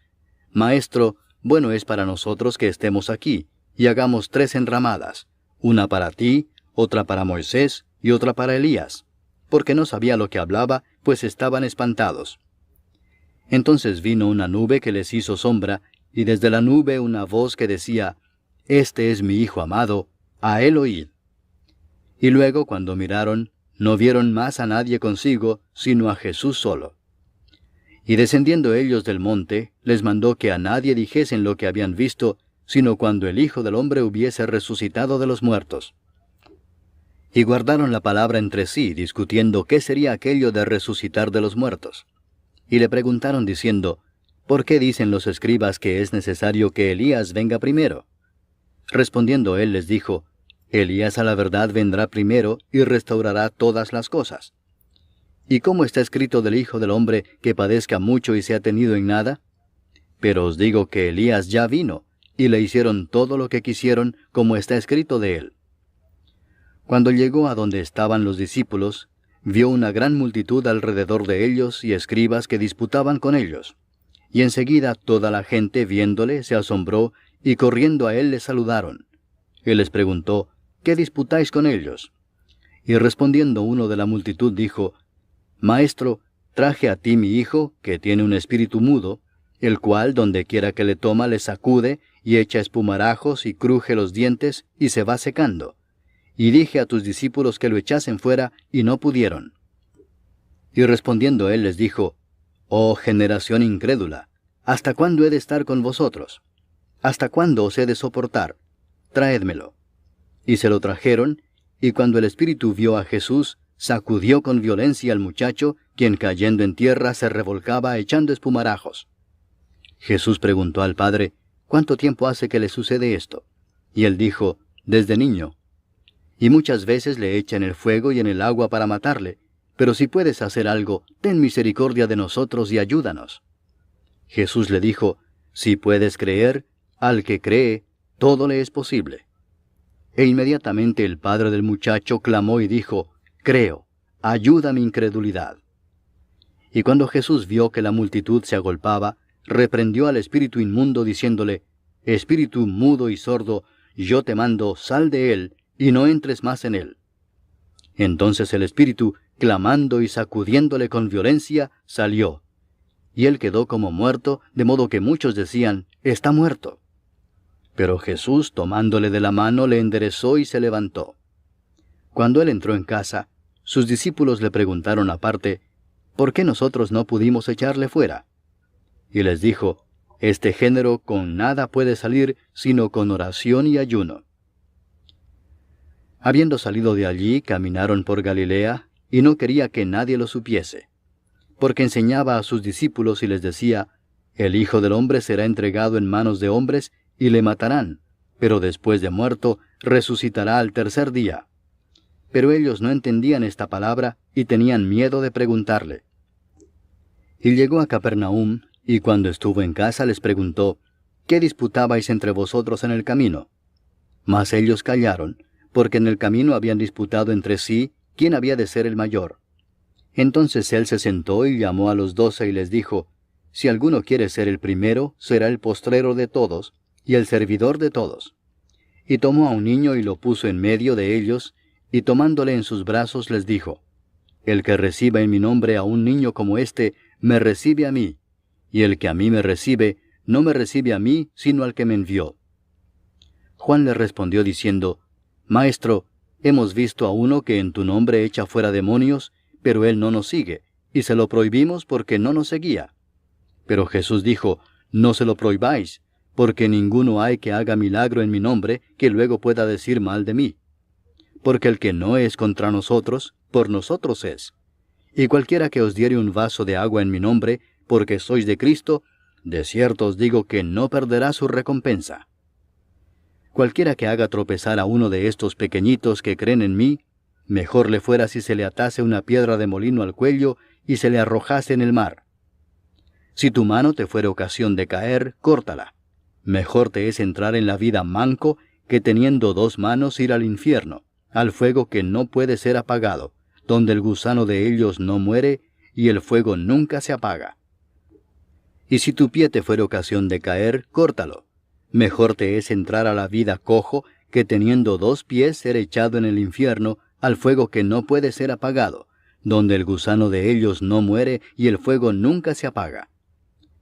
Maestro, bueno es para nosotros que estemos aquí, y hagamos 3 enramadas, una para ti, otra para Moisés, y otra para Elías, porque no sabía lo que hablaba, pues estaban espantados. Entonces vino una nube que les hizo sombra, y desde la nube una voz que decía: Este es mi Hijo amado, a él oíd. Y luego, cuando miraron, no vieron más a nadie consigo, sino a Jesús solo. Y descendiendo ellos del monte, les mandó que a nadie dijesen lo que habían visto, sino cuando el Hijo del Hombre hubiese resucitado de los muertos. Y guardaron la palabra entre sí, discutiendo qué sería aquello de resucitar de los muertos. Y le preguntaron diciendo: ¿Por qué dicen los escribas que es necesario que Elías venga primero? Respondiendo él les dijo: Elías a la verdad vendrá primero y restaurará todas las cosas. ¿Y cómo está escrito del Hijo del Hombre que padezca mucho y sea tenido en nada? Pero os digo que Elías ya vino, y le hicieron todo lo que quisieron, como está escrito de él. Cuando llegó a donde estaban los discípulos, vio una gran multitud alrededor de ellos y escribas que disputaban con ellos. Y enseguida toda la gente viéndole se asombró, y corriendo a él le saludaron. Él les preguntó: ¿Qué disputáis con ellos? Y respondiendo uno de la multitud dijo: Maestro, traje a ti mi hijo, que tiene un espíritu mudo, el cual donde quiera que le toma le sacude, y echa espumarajos, y cruje los dientes, y se va secando. Y dije a tus discípulos que lo echasen fuera, y no pudieron. Y respondiendo él les dijo: Oh generación incrédula, ¿hasta cuándo he de estar con vosotros? ¿Hasta cuándo os he de soportar? Traédmelo. Y se lo trajeron, y cuando el espíritu vio a Jesús, sacudió con violencia al muchacho, quien cayendo en tierra se revolcaba echando espumarajos. Jesús preguntó al padre: ¿Cuánto tiempo hace que le sucede esto? Y él dijo: Desde niño. Y muchas veces le echa en el fuego y en el agua para matarle, pero si puedes hacer algo, ten misericordia de nosotros y ayúdanos. Jesús le dijo: Si puedes creer, al que cree, todo le es posible. E inmediatamente el padre del muchacho clamó y dijo: Creo, ayuda mi incredulidad. Y cuando Jesús vio que la multitud se agolpaba, reprendió al espíritu inmundo diciéndole: Espíritu mudo y sordo, yo te mando, sal de él, y no entres más en él. Entonces el espíritu, clamando y sacudiéndole con violencia, salió. Y él quedó como muerto, de modo que muchos decían: Está muerto. Pero Jesús, tomándole de la mano, le enderezó y se levantó. Cuando él entró en casa, sus discípulos le preguntaron aparte: ¿Por qué nosotros no pudimos echarle fuera? Y les dijo: Este género con nada puede salir, sino con oración y ayuno. Habiendo salido de allí, caminaron por Galilea, y no quería que nadie lo supiese, porque enseñaba a sus discípulos y les decía: El Hijo del Hombre será entregado en manos de hombres, y le matarán, pero después de muerto, resucitará al tercer día. Pero ellos no entendían esta palabra, y tenían miedo de preguntarle. Y llegó a Capernaum, y cuando estuvo en casa les preguntó: ¿Qué disputabais entre vosotros en el camino? Mas ellos callaron, porque en el camino habían disputado entre sí quién había de ser el mayor. Entonces él se sentó y llamó a los 12 y les dijo: Si alguno quiere ser el primero, será el postrero de todos, y el servidor de todos. Y tomó a un niño y lo puso en medio de ellos, y tomándole en sus brazos les dijo: El que reciba en mi nombre a un niño como este, me recibe a mí, y el que a mí me recibe, no me recibe a mí, sino al que me envió. Juan le respondió diciendo: Maestro, hemos visto a uno que en tu nombre echa fuera demonios, pero él no nos sigue, y se lo prohibimos porque no nos seguía. Pero Jesús dijo: No se lo prohibáis, porque ninguno hay que haga milagro en mi nombre que luego pueda decir mal de mí. Porque el que no es contra nosotros, por nosotros es. Y cualquiera que os diere un vaso de agua en mi nombre, porque sois de Cristo, de cierto os digo que no perderá su recompensa. Cualquiera que haga tropezar a uno de estos pequeñitos que creen en mí, mejor le fuera si se le atase una piedra de molino al cuello y se le arrojase en el mar. Si tu mano te fuere ocasión de caer, córtala. Mejor te es entrar en la vida manco que teniendo 2 manos ir al infierno, al fuego que no puede ser apagado, donde el gusano de ellos no muere, y el fuego nunca se apaga. Y si tu pie te fuere ocasión de caer, córtalo. Mejor te es entrar a la vida cojo, que teniendo 2 pies ser echado en el infierno, al fuego que no puede ser apagado, donde el gusano de ellos no muere, y el fuego nunca se apaga.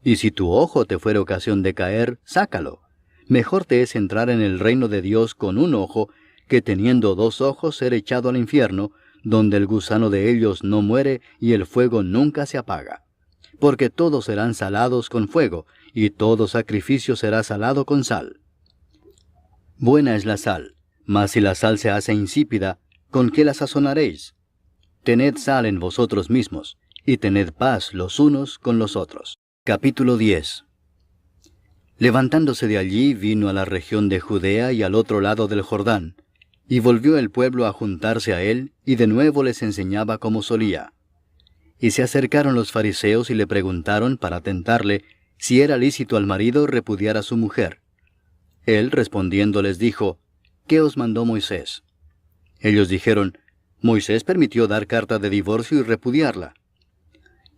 Y si tu ojo te fuere ocasión de caer, sácalo. Mejor te es entrar en el reino de Dios con un ojo, que teniendo 2 ojos ser echado al infierno, donde el gusano de ellos no muere, y el fuego nunca se apaga. Porque todos serán salados con fuego, y todo sacrificio será salado con sal. Buena es la sal, mas si la sal se hace insípida, ¿con qué la sazonaréis? Tened sal en vosotros mismos, y tened paz los unos con los otros. Capítulo 10. Levantándose de allí, vino a la región de Judea y al otro lado del Jordán, y volvió el pueblo a juntarse a él, y de nuevo les enseñaba como solía. Y se acercaron los fariseos y le preguntaron para tentarle si era lícito al marido repudiar a su mujer. Él respondiendo les dijo, ¿qué os mandó Moisés? Ellos dijeron, Moisés permitió dar carta de divorcio y repudiarla.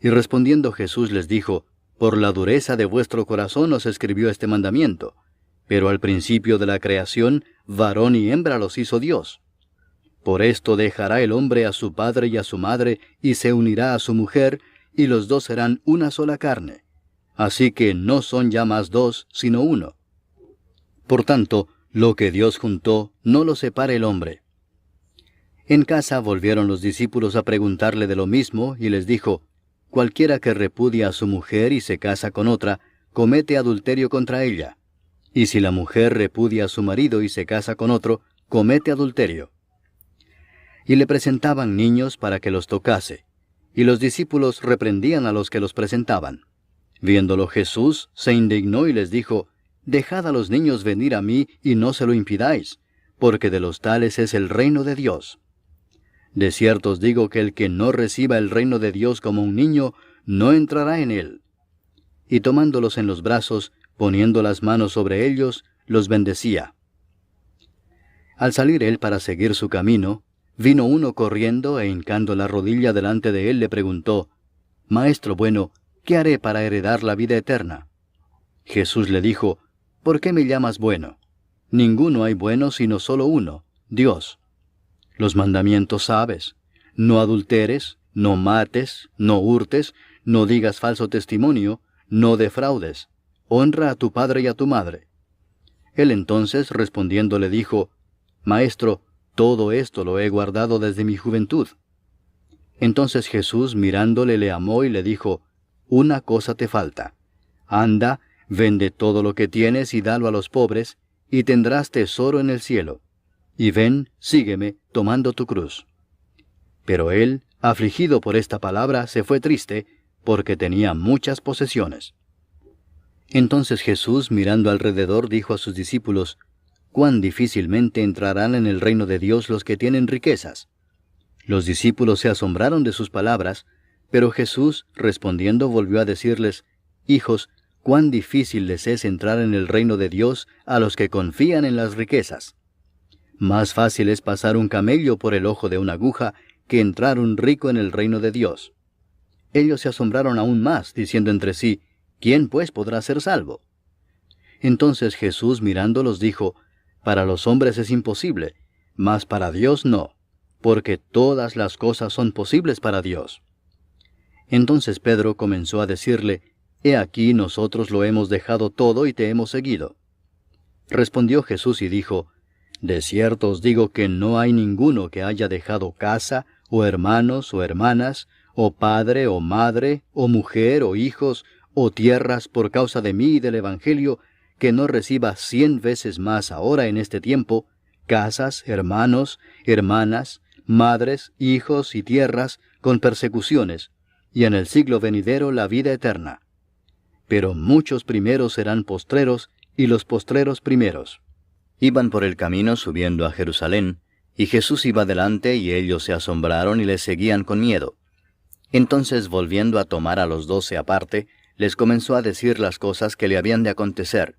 Y respondiendo Jesús les dijo, por la dureza de vuestro corazón os escribió este mandamiento, pero al principio de la creación, varón y hembra los hizo Dios. Por esto dejará el hombre a su padre y a su madre, y se unirá a su mujer, y los 2 serán una sola carne. Así que no son ya más 2, sino uno. Por tanto, lo que Dios juntó, no lo separe el hombre. En casa volvieron los discípulos a preguntarle de lo mismo, y les dijo, cualquiera que repudia a su mujer y se casa con otra, comete adulterio contra ella. Y si la mujer repudia a su marido y se casa con otro, comete adulterio. Y le presentaban niños para que los tocase, y los discípulos reprendían a los que los presentaban. Viéndolo Jesús, se indignó y les dijo, dejad a los niños venir a mí y no se lo impidáis, porque de los tales es el reino de Dios. De cierto os digo que el que no reciba el reino de Dios como un niño, no entrará en él. Y tomándolos en los brazos, poniendo las manos sobre ellos, los bendecía. Al salir él para seguir su camino, vino uno corriendo e hincando la rodilla delante de él le preguntó, Maestro bueno, ¿qué haré para heredar la vida eterna? Jesús le dijo, ¿por qué me llamas bueno? Ninguno hay bueno sino solo uno, Dios. Los mandamientos sabes, no adulteres, no mates, no hurtes, no digas falso testimonio, no defraudes, honra a tu padre y a tu madre. Él entonces respondiendo le dijo, Maestro, todo esto lo he guardado desde mi juventud. Entonces Jesús mirándole le amó y le dijo, una cosa te falta. Anda, vende todo lo que tienes y dalo a los pobres, y tendrás tesoro en el cielo. Y ven, sígueme, tomando tu cruz. Pero él, afligido por esta palabra, se fue triste, porque tenía muchas posesiones. Entonces Jesús, mirando alrededor, dijo a sus discípulos, cuán difícilmente entrarán en el reino de Dios los que tienen riquezas. Los discípulos se asombraron de sus palabras, pero Jesús, respondiendo, volvió a decirles, hijos, cuán difícil les es entrar en el reino de Dios a los que confían en las riquezas. Más fácil es pasar un camello por el ojo de una aguja que entrar un rico en el reino de Dios. Ellos se asombraron aún más, diciendo entre sí, ¿quién pues podrá ser salvo? Entonces Jesús mirándolos dijo, para los hombres es imposible, mas para Dios no, porque todas las cosas son posibles para Dios. Entonces Pedro comenzó a decirle, He aquí nosotros lo hemos dejado todo y te hemos seguido. Respondió Jesús y dijo, de cierto os digo que no hay ninguno que haya dejado casa, o hermanos, o hermanas, o padre, o madre, o mujer, o hijos, o tierras por causa de mí y del Evangelio, que no reciba 100 veces más ahora en este tiempo, casas, hermanos, hermanas, madres, hijos y tierras, con persecuciones, y en el siglo venidero la vida eterna. Pero muchos primeros serán postreros, y los postreros primeros. Iban por el camino subiendo a Jerusalén, y Jesús iba delante, y ellos se asombraron y le seguían con miedo. Entonces, volviendo a tomar a los 12 aparte, les comenzó a decir las cosas que le habían de acontecer.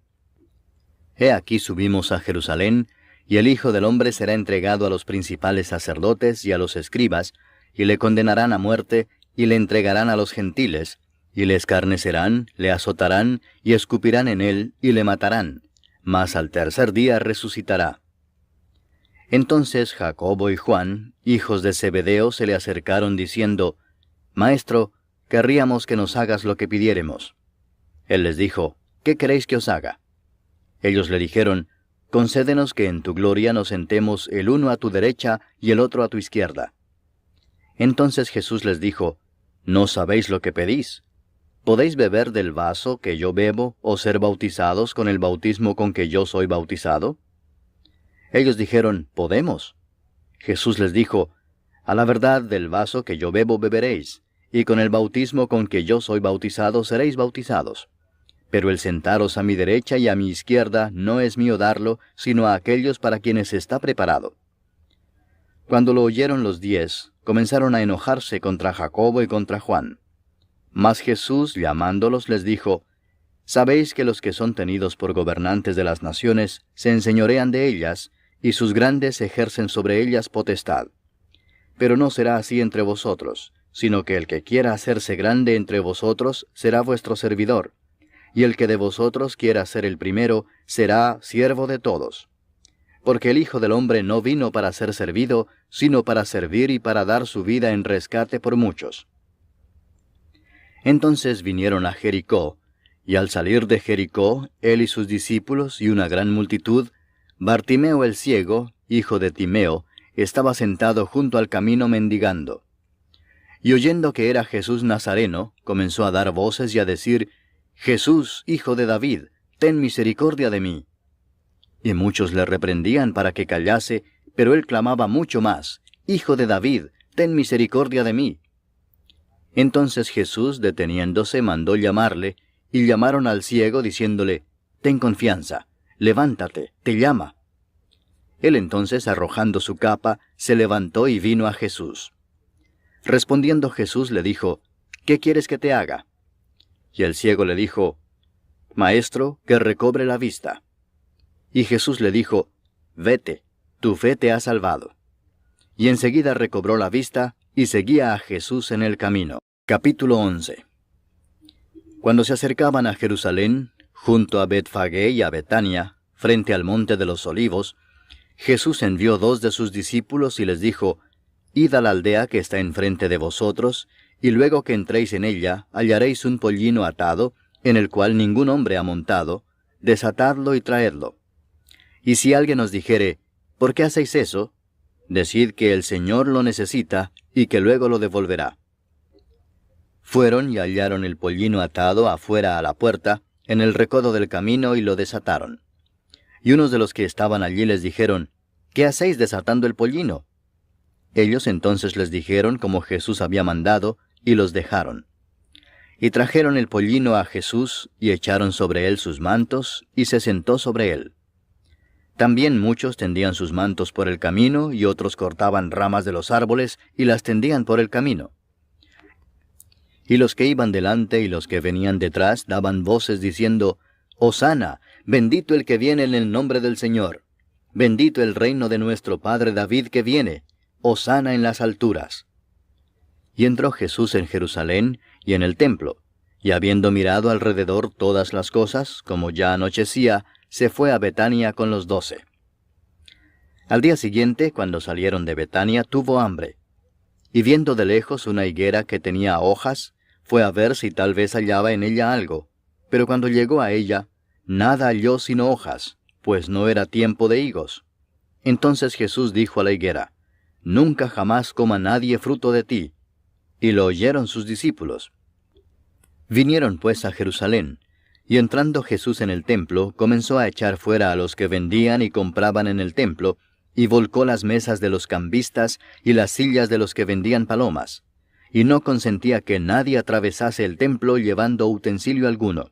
He aquí subimos a Jerusalén, y el Hijo del Hombre será entregado a los principales sacerdotes y a los escribas, y le condenarán a muerte, y le entregarán a los gentiles, y le escarnecerán, le azotarán, y escupirán en él, y le matarán, mas al tercer día resucitará. Entonces Jacobo y Juan, hijos de Zebedeo, se le acercaron diciendo, Maestro, querríamos que nos hagas lo que pidiéremos. Él les dijo, ¿qué queréis que os haga? Ellos le dijeron, concédenos que en tu gloria nos sentemos el uno a tu derecha y el otro a tu izquierda. Entonces Jesús les dijo, ¿no sabéis lo que pedís? ¿Podéis beber del vaso que yo bebo o ser bautizados con el bautismo con que yo soy bautizado? Ellos dijeron, podemos. Jesús les dijo, a la verdad del vaso que yo bebo beberéis, y con el bautismo con que yo soy bautizado seréis bautizados. Pero el sentaros a mi derecha y a mi izquierda no es mío darlo, sino a aquellos para quienes está preparado. Cuando lo oyeron los 10, comenzaron a enojarse contra Jacobo y contra Juan. Mas Jesús, llamándolos, les dijo, Sabéis que los que son tenidos por gobernantes de las naciones se enseñorean de ellas, y sus grandes ejercen sobre ellas potestad. Pero no será así entre vosotros, sino que el que quiera hacerse grande entre vosotros será vuestro servidor, y el que de vosotros quiera ser el primero será siervo de todos. Porque el Hijo del Hombre no vino para ser servido, sino para servir y para dar su vida en rescate por muchos. Entonces vinieron a Jericó, y al salir de Jericó, él y sus discípulos y una gran multitud, Bartimeo el ciego, hijo de Timeo, estaba sentado junto al camino mendigando. Y oyendo que era Jesús Nazareno, comenzó a dar voces y a decir, Jesús, hijo de David, ten misericordia de mí. Y muchos le reprendían para que callase, pero él clamaba mucho más, Hijo de David, ten misericordia de mí. Entonces Jesús, deteniéndose, mandó llamarle, y llamaron al ciego, diciéndole, Ten confianza, levántate, te llama. Él entonces, arrojando su capa, se levantó y vino a Jesús. Respondiendo Jesús le dijo, ¿qué quieres que te haga? Y el ciego le dijo, Maestro, que recobre la vista. Y Jesús le dijo, Vete, tu fe te ha salvado. Y enseguida recobró la vista, y seguía a Jesús en el camino. Capítulo 11. Cuando se acercaban a Jerusalén, junto a Betfagé y a Betania, frente al monte de los Olivos, Jesús envió 2 de sus discípulos y les dijo, Id a la aldea que está enfrente de vosotros, y luego que entréis en ella, hallaréis un pollino atado, en el cual ningún hombre ha montado, desatadlo y traedlo. Y si alguien os dijere, ¿por qué hacéis eso? Decid que el Señor lo necesita, y que luego lo devolverá. Fueron y hallaron el pollino atado afuera a la puerta, en el recodo del camino, y lo desataron. Y unos de los que estaban allí les dijeron, ¿qué hacéis desatando el pollino? Ellos entonces les dijeron como Jesús había mandado, y los dejaron. Y trajeron el pollino a Jesús, y echaron sobre él sus mantos, y se sentó sobre él. También muchos tendían sus mantos por el camino, y otros cortaban ramas de los árboles, y las tendían por el camino. Y los que iban delante y los que venían detrás daban voces diciendo, Hosana, bendito el que viene en el nombre del Señor. Bendito el reino de nuestro padre David que viene. Hosana en las alturas. Y entró Jesús en Jerusalén y en el templo, y habiendo mirado alrededor todas las cosas, como ya anochecía, se fue a Betania con los 12. Al día siguiente, cuando salieron de Betania, tuvo hambre. Y viendo de lejos una higuera que tenía hojas, fue a ver si tal vez hallaba en ella algo. Pero cuando llegó a ella, nada halló sino hojas, pues no era tiempo de higos. Entonces Jesús dijo a la higuera, Nunca jamás coma nadie fruto de ti. Y lo oyeron sus discípulos. Vinieron pues a Jerusalén, y entrando Jesús en el templo, comenzó a echar fuera a los que vendían y compraban en el templo, y volcó las mesas de los cambistas y las sillas de los que vendían palomas, y no consentía que nadie atravesase el templo llevando utensilio alguno.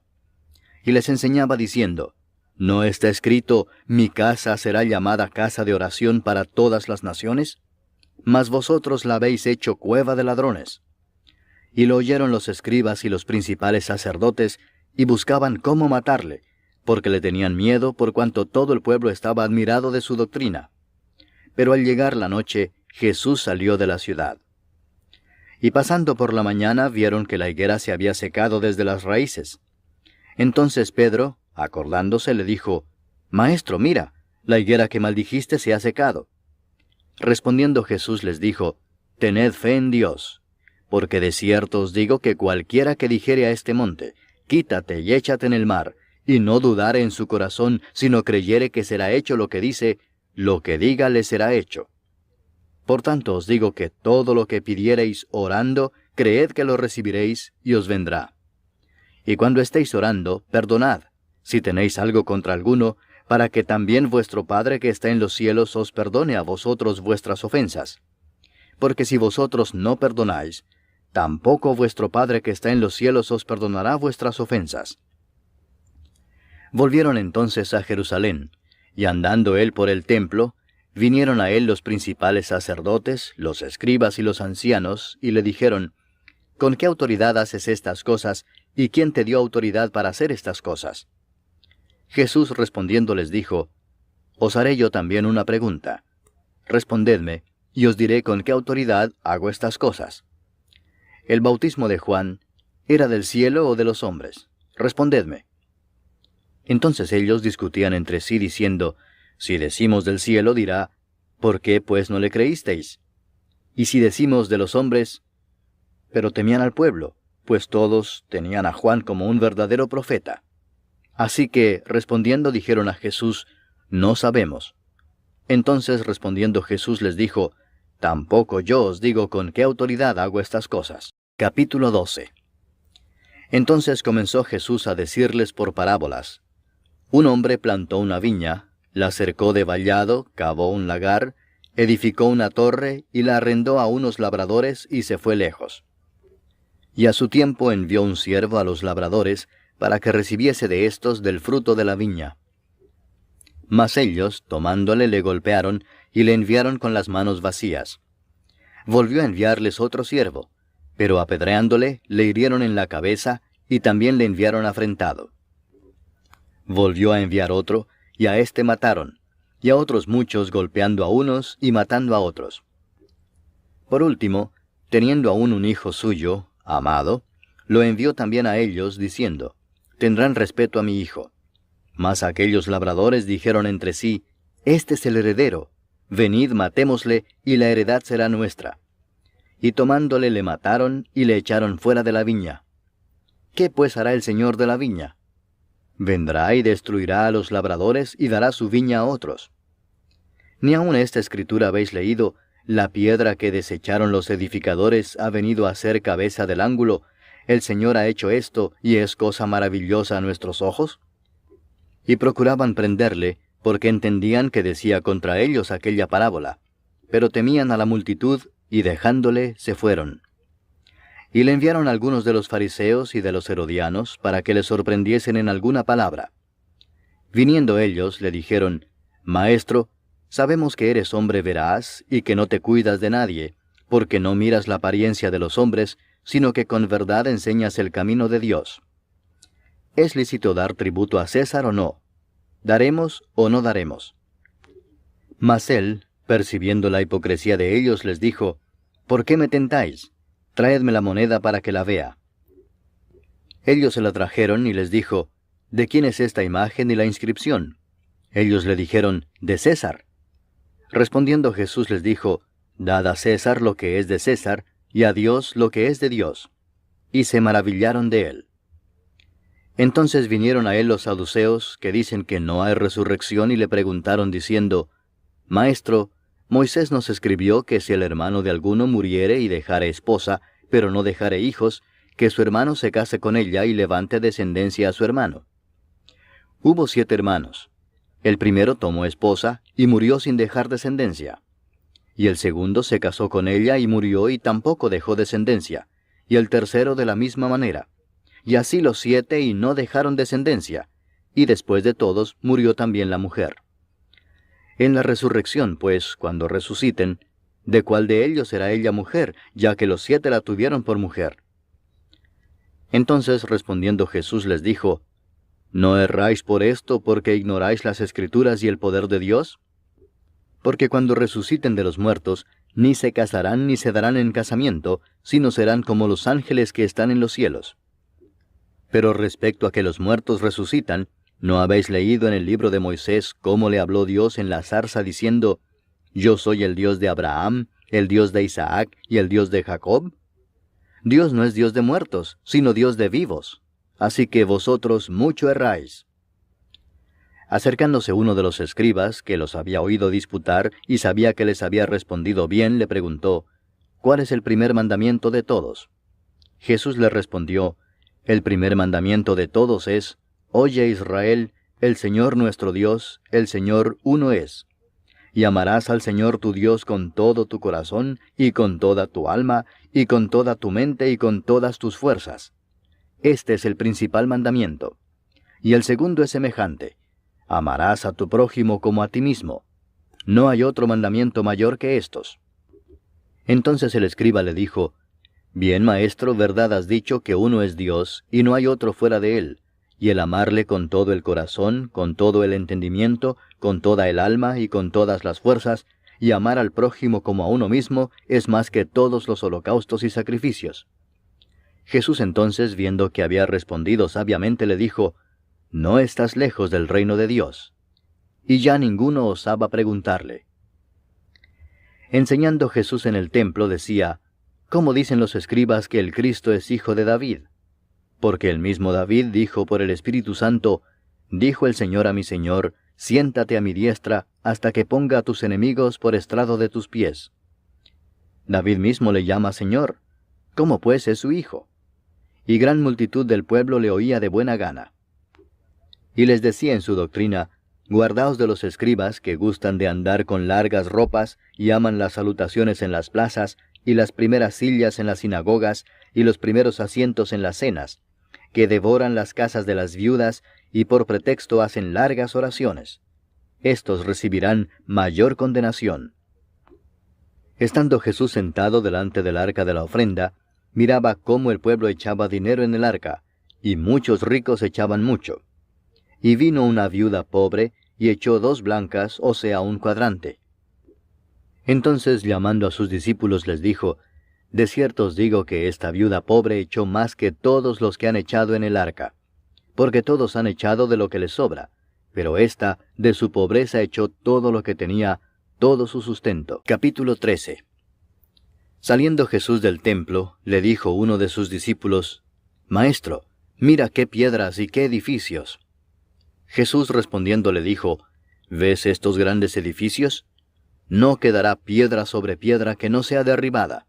Y les enseñaba diciendo, ¿no está escrito, mi casa será llamada casa de oración para todas las naciones? Mas vosotros la habéis hecho cueva de ladrones. Y lo oyeron los escribas y los principales sacerdotes, y buscaban cómo matarle, porque le tenían miedo por cuanto todo el pueblo estaba admirado de su doctrina. Pero al llegar la noche, Jesús salió de la ciudad. Y pasando por la mañana vieron que la higuera se había secado desde las raíces. Entonces Pedro, acordándose, le dijo, Maestro, mira, la higuera que maldijiste se ha secado. Respondiendo Jesús les dijo, Tened fe en Dios, porque de cierto os digo que cualquiera que dijere a este monte, Quítate y échate en el mar, y no dudare en su corazón, sino creyere que será hecho lo que dice, lo que diga le será hecho. Por tanto os digo que todo lo que pidiereis orando, creed que lo recibiréis, y os vendrá. Y cuando estéis orando, perdonad, si tenéis algo contra alguno, para que también vuestro Padre que está en los cielos os perdone a vosotros vuestras ofensas. Porque si vosotros no perdonáis, tampoco vuestro Padre que está en los cielos os perdonará vuestras ofensas. Volvieron entonces a Jerusalén, y andando él por el templo, vinieron a él los principales sacerdotes, los escribas y los ancianos, y le dijeron, ¿Con qué autoridad haces estas cosas, y quién te dio autoridad para hacer estas cosas? Jesús respondiendo les dijo, Os haré yo también una pregunta. Respondedme, y os diré con qué autoridad hago estas cosas. ¿El bautismo de Juan era del cielo o de los hombres? Respondedme. Entonces ellos discutían entre sí diciendo, Si decimos del cielo, dirá, ¿por qué pues no le creísteis? Y si decimos de los hombres, pero temían al pueblo, pues todos tenían a Juan como un verdadero profeta. Así que, respondiendo, dijeron a Jesús, No sabemos. Entonces respondiendo Jesús les dijo, Tampoco yo os digo con qué autoridad hago estas cosas. Capítulo 12. Entonces comenzó Jesús a decirles por parábolas. Un hombre plantó una viña, la cercó de vallado, cavó un lagar, edificó una torre y la arrendó a unos labradores y se fue lejos. Y a su tiempo envió un siervo a los labradores para que recibiese de éstos del fruto de la viña. Mas ellos, tomándole, le golpearon y le enviaron con las manos vacías. Volvió a enviarles otro siervo, pero apedreándole, le hirieron en la cabeza y también le enviaron afrentado. Volvió a enviar otro, y a éste mataron, y a otros muchos golpeando a unos y matando a otros. Por último, teniendo aún un hijo suyo, amado, lo envió también a ellos, diciendo, Tendrán respeto a mi hijo. Mas aquellos labradores dijeron entre sí, Este es el heredero, venid matémosle, y la heredad será nuestra. Y tomándole le mataron, y le echaron fuera de la viña. ¿Qué pues hará el señor de la viña? Vendrá y destruirá a los labradores, y dará su viña a otros. Ni aun esta escritura habéis leído, la piedra que desecharon los edificadores ha venido a ser cabeza del ángulo, el Señor ha hecho esto, y es cosa maravillosa a nuestros ojos. Y procuraban prenderle, porque entendían que decía contra ellos aquella parábola, pero temían a la multitud, y dejándole, se fueron. Y le enviaron algunos de los fariseos y de los herodianos, para que le sorprendiesen en alguna palabra. Viniendo ellos, le dijeron, Maestro, sabemos que eres hombre veraz, y que no te cuidas de nadie, porque no miras la apariencia de los hombres, sino que con verdad enseñas el camino de Dios. ¿Es lícito dar tributo a César o no? ¿Daremos o no daremos? Mas él, percibiendo la hipocresía de ellos, les dijo, ¿Por qué me tentáis? Traedme la moneda para que la vea. Ellos se la trajeron y les dijo, ¿De quién es esta imagen y la inscripción? Ellos le dijeron, de César. Respondiendo Jesús les dijo, Dad a César lo que es de César, y a Dios lo que es de Dios. Y se maravillaron de él. Entonces vinieron a él los saduceos, que dicen que no hay resurrección, y le preguntaron diciendo, Maestro, Moisés nos escribió que si el hermano de alguno muriere y dejare esposa, pero no dejare hijos, que su hermano se case con ella y levante descendencia a su hermano. Hubo 7 hermanos. El primero tomó esposa y murió sin dejar descendencia. Y el segundo se casó con ella y murió y tampoco dejó descendencia. Y el tercero de la misma manera. Y así los 7 y no dejaron descendencia. Y después de todos murió también la mujer. En la resurrección, pues, cuando resuciten, ¿de cuál de ellos será ella mujer, ya que los 7 la tuvieron por mujer? Entonces respondiendo Jesús les dijo, ¿No erráis por esto porque ignoráis las Escrituras y el poder de Dios? Porque cuando resuciten de los muertos, ni se casarán ni se darán en casamiento, sino serán como los ángeles que están en los cielos. Pero respecto a que los muertos resucitan, ¿no habéis leído en el libro de Moisés cómo le habló Dios en la zarza diciendo, Yo soy el Dios de Abraham, el Dios de Isaac y el Dios de Jacob? Dios no es Dios de muertos, sino Dios de vivos. Así que vosotros mucho erráis. Acercándose uno de los escribas, que los había oído disputar y sabía que les había respondido bien, le preguntó, ¿cuál es el primer mandamiento de todos? Jesús le respondió, el primer mandamiento de todos es, Oye Israel, el Señor nuestro Dios, el Señor uno es. Y amarás al Señor tu Dios con todo tu corazón, y con toda tu alma, y con toda tu mente, y con todas tus fuerzas. Este es el principal mandamiento. Y el segundo es semejante. Amarás a tu prójimo como a ti mismo. No hay otro mandamiento mayor que estos. Entonces el escriba le dijo, Bien, maestro, verdad has dicho que uno es Dios, y no hay otro fuera de él, y el amarle con todo el corazón, con todo el entendimiento, con toda el alma y con todas las fuerzas, y amar al prójimo como a uno mismo, es más que todos los holocaustos y sacrificios. Jesús entonces, viendo que había respondido sabiamente, le dijo, No estás lejos del reino de Dios. Y ya ninguno osaba preguntarle. Enseñando Jesús en el templo, decía, ¿Cómo dicen los escribas que el Cristo es hijo de David? Porque el mismo David dijo por el Espíritu Santo, Dijo el Señor a mi Señor, Siéntate a mi diestra, hasta que ponga a tus enemigos por estrado de tus pies. David mismo le llama Señor. ¿Cómo pues es su hijo? Y gran multitud del pueblo le oía de buena gana. Y les decía en su doctrina, Guardaos de los escribas que gustan de andar con largas ropas y aman las salutaciones en las plazas, y las primeras sillas en las sinagogas, y los primeros asientos en las cenas, que devoran las casas de las viudas, y por pretexto hacen largas oraciones. Estos recibirán mayor condenación. Estando Jesús sentado delante del arca de la ofrenda, miraba cómo el pueblo echaba dinero en el arca, y muchos ricos echaban mucho. Y vino una viuda pobre, y echó 2 blancas, o sea, un cuadrante. Entonces, llamando a sus discípulos, les dijo, De cierto os digo que esta viuda pobre echó más que todos los que han echado en el arca, porque todos han echado de lo que les sobra, pero ésta, de su pobreza echó todo lo que tenía, todo su sustento. Capítulo 13. Saliendo Jesús del templo, le dijo uno de sus discípulos, Maestro, mira qué piedras y qué edificios. Jesús respondiendo le dijo, ¿Ves estos grandes edificios? No quedará piedra sobre piedra que no sea derribada.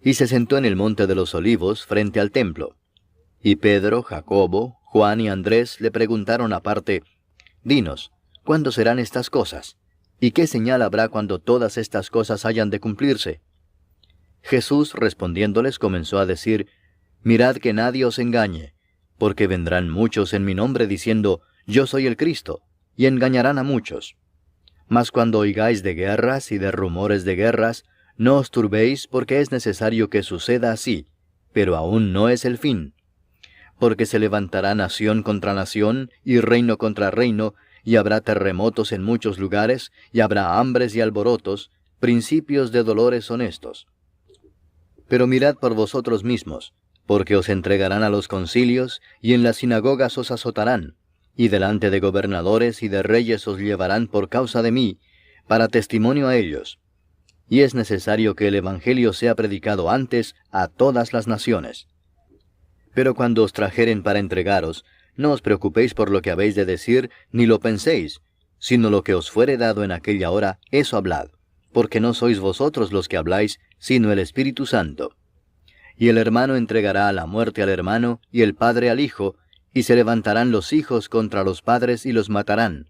Y se sentó en el monte de los olivos frente al templo. Y Pedro, Jacobo, Juan y Andrés le preguntaron aparte, Dinos, ¿cuándo serán estas cosas? ¿Y qué señal habrá cuando todas estas cosas hayan de cumplirse? Jesús respondiéndoles comenzó a decir, Mirad que nadie os engañe, porque vendrán muchos en mi nombre diciendo, Yo soy el Cristo, y engañarán a muchos. Mas cuando oigáis de guerras y de rumores de guerras, no os turbéis porque es necesario que suceda así, pero aún no es el fin. Porque se levantará nación contra nación y reino contra reino, y habrá terremotos en muchos lugares, y habrá hambres y alborotos, principios de dolores honestos. Pero mirad por vosotros mismos, porque os entregarán a los concilios, y en las sinagogas os azotarán, y delante de gobernadores y de reyes os llevarán por causa de mí, para testimonio a ellos. Y es necesario que el Evangelio sea predicado antes a todas las naciones. Pero cuando os trajeren para entregaros, no os preocupéis por lo que habéis de decir, ni lo penséis, sino lo que os fuere dado en aquella hora, eso hablad, porque no sois vosotros los que habláis, sino el Espíritu Santo. Y el hermano entregará a la muerte al hermano, y el padre al hijo, y se levantarán los hijos contra los padres y los matarán.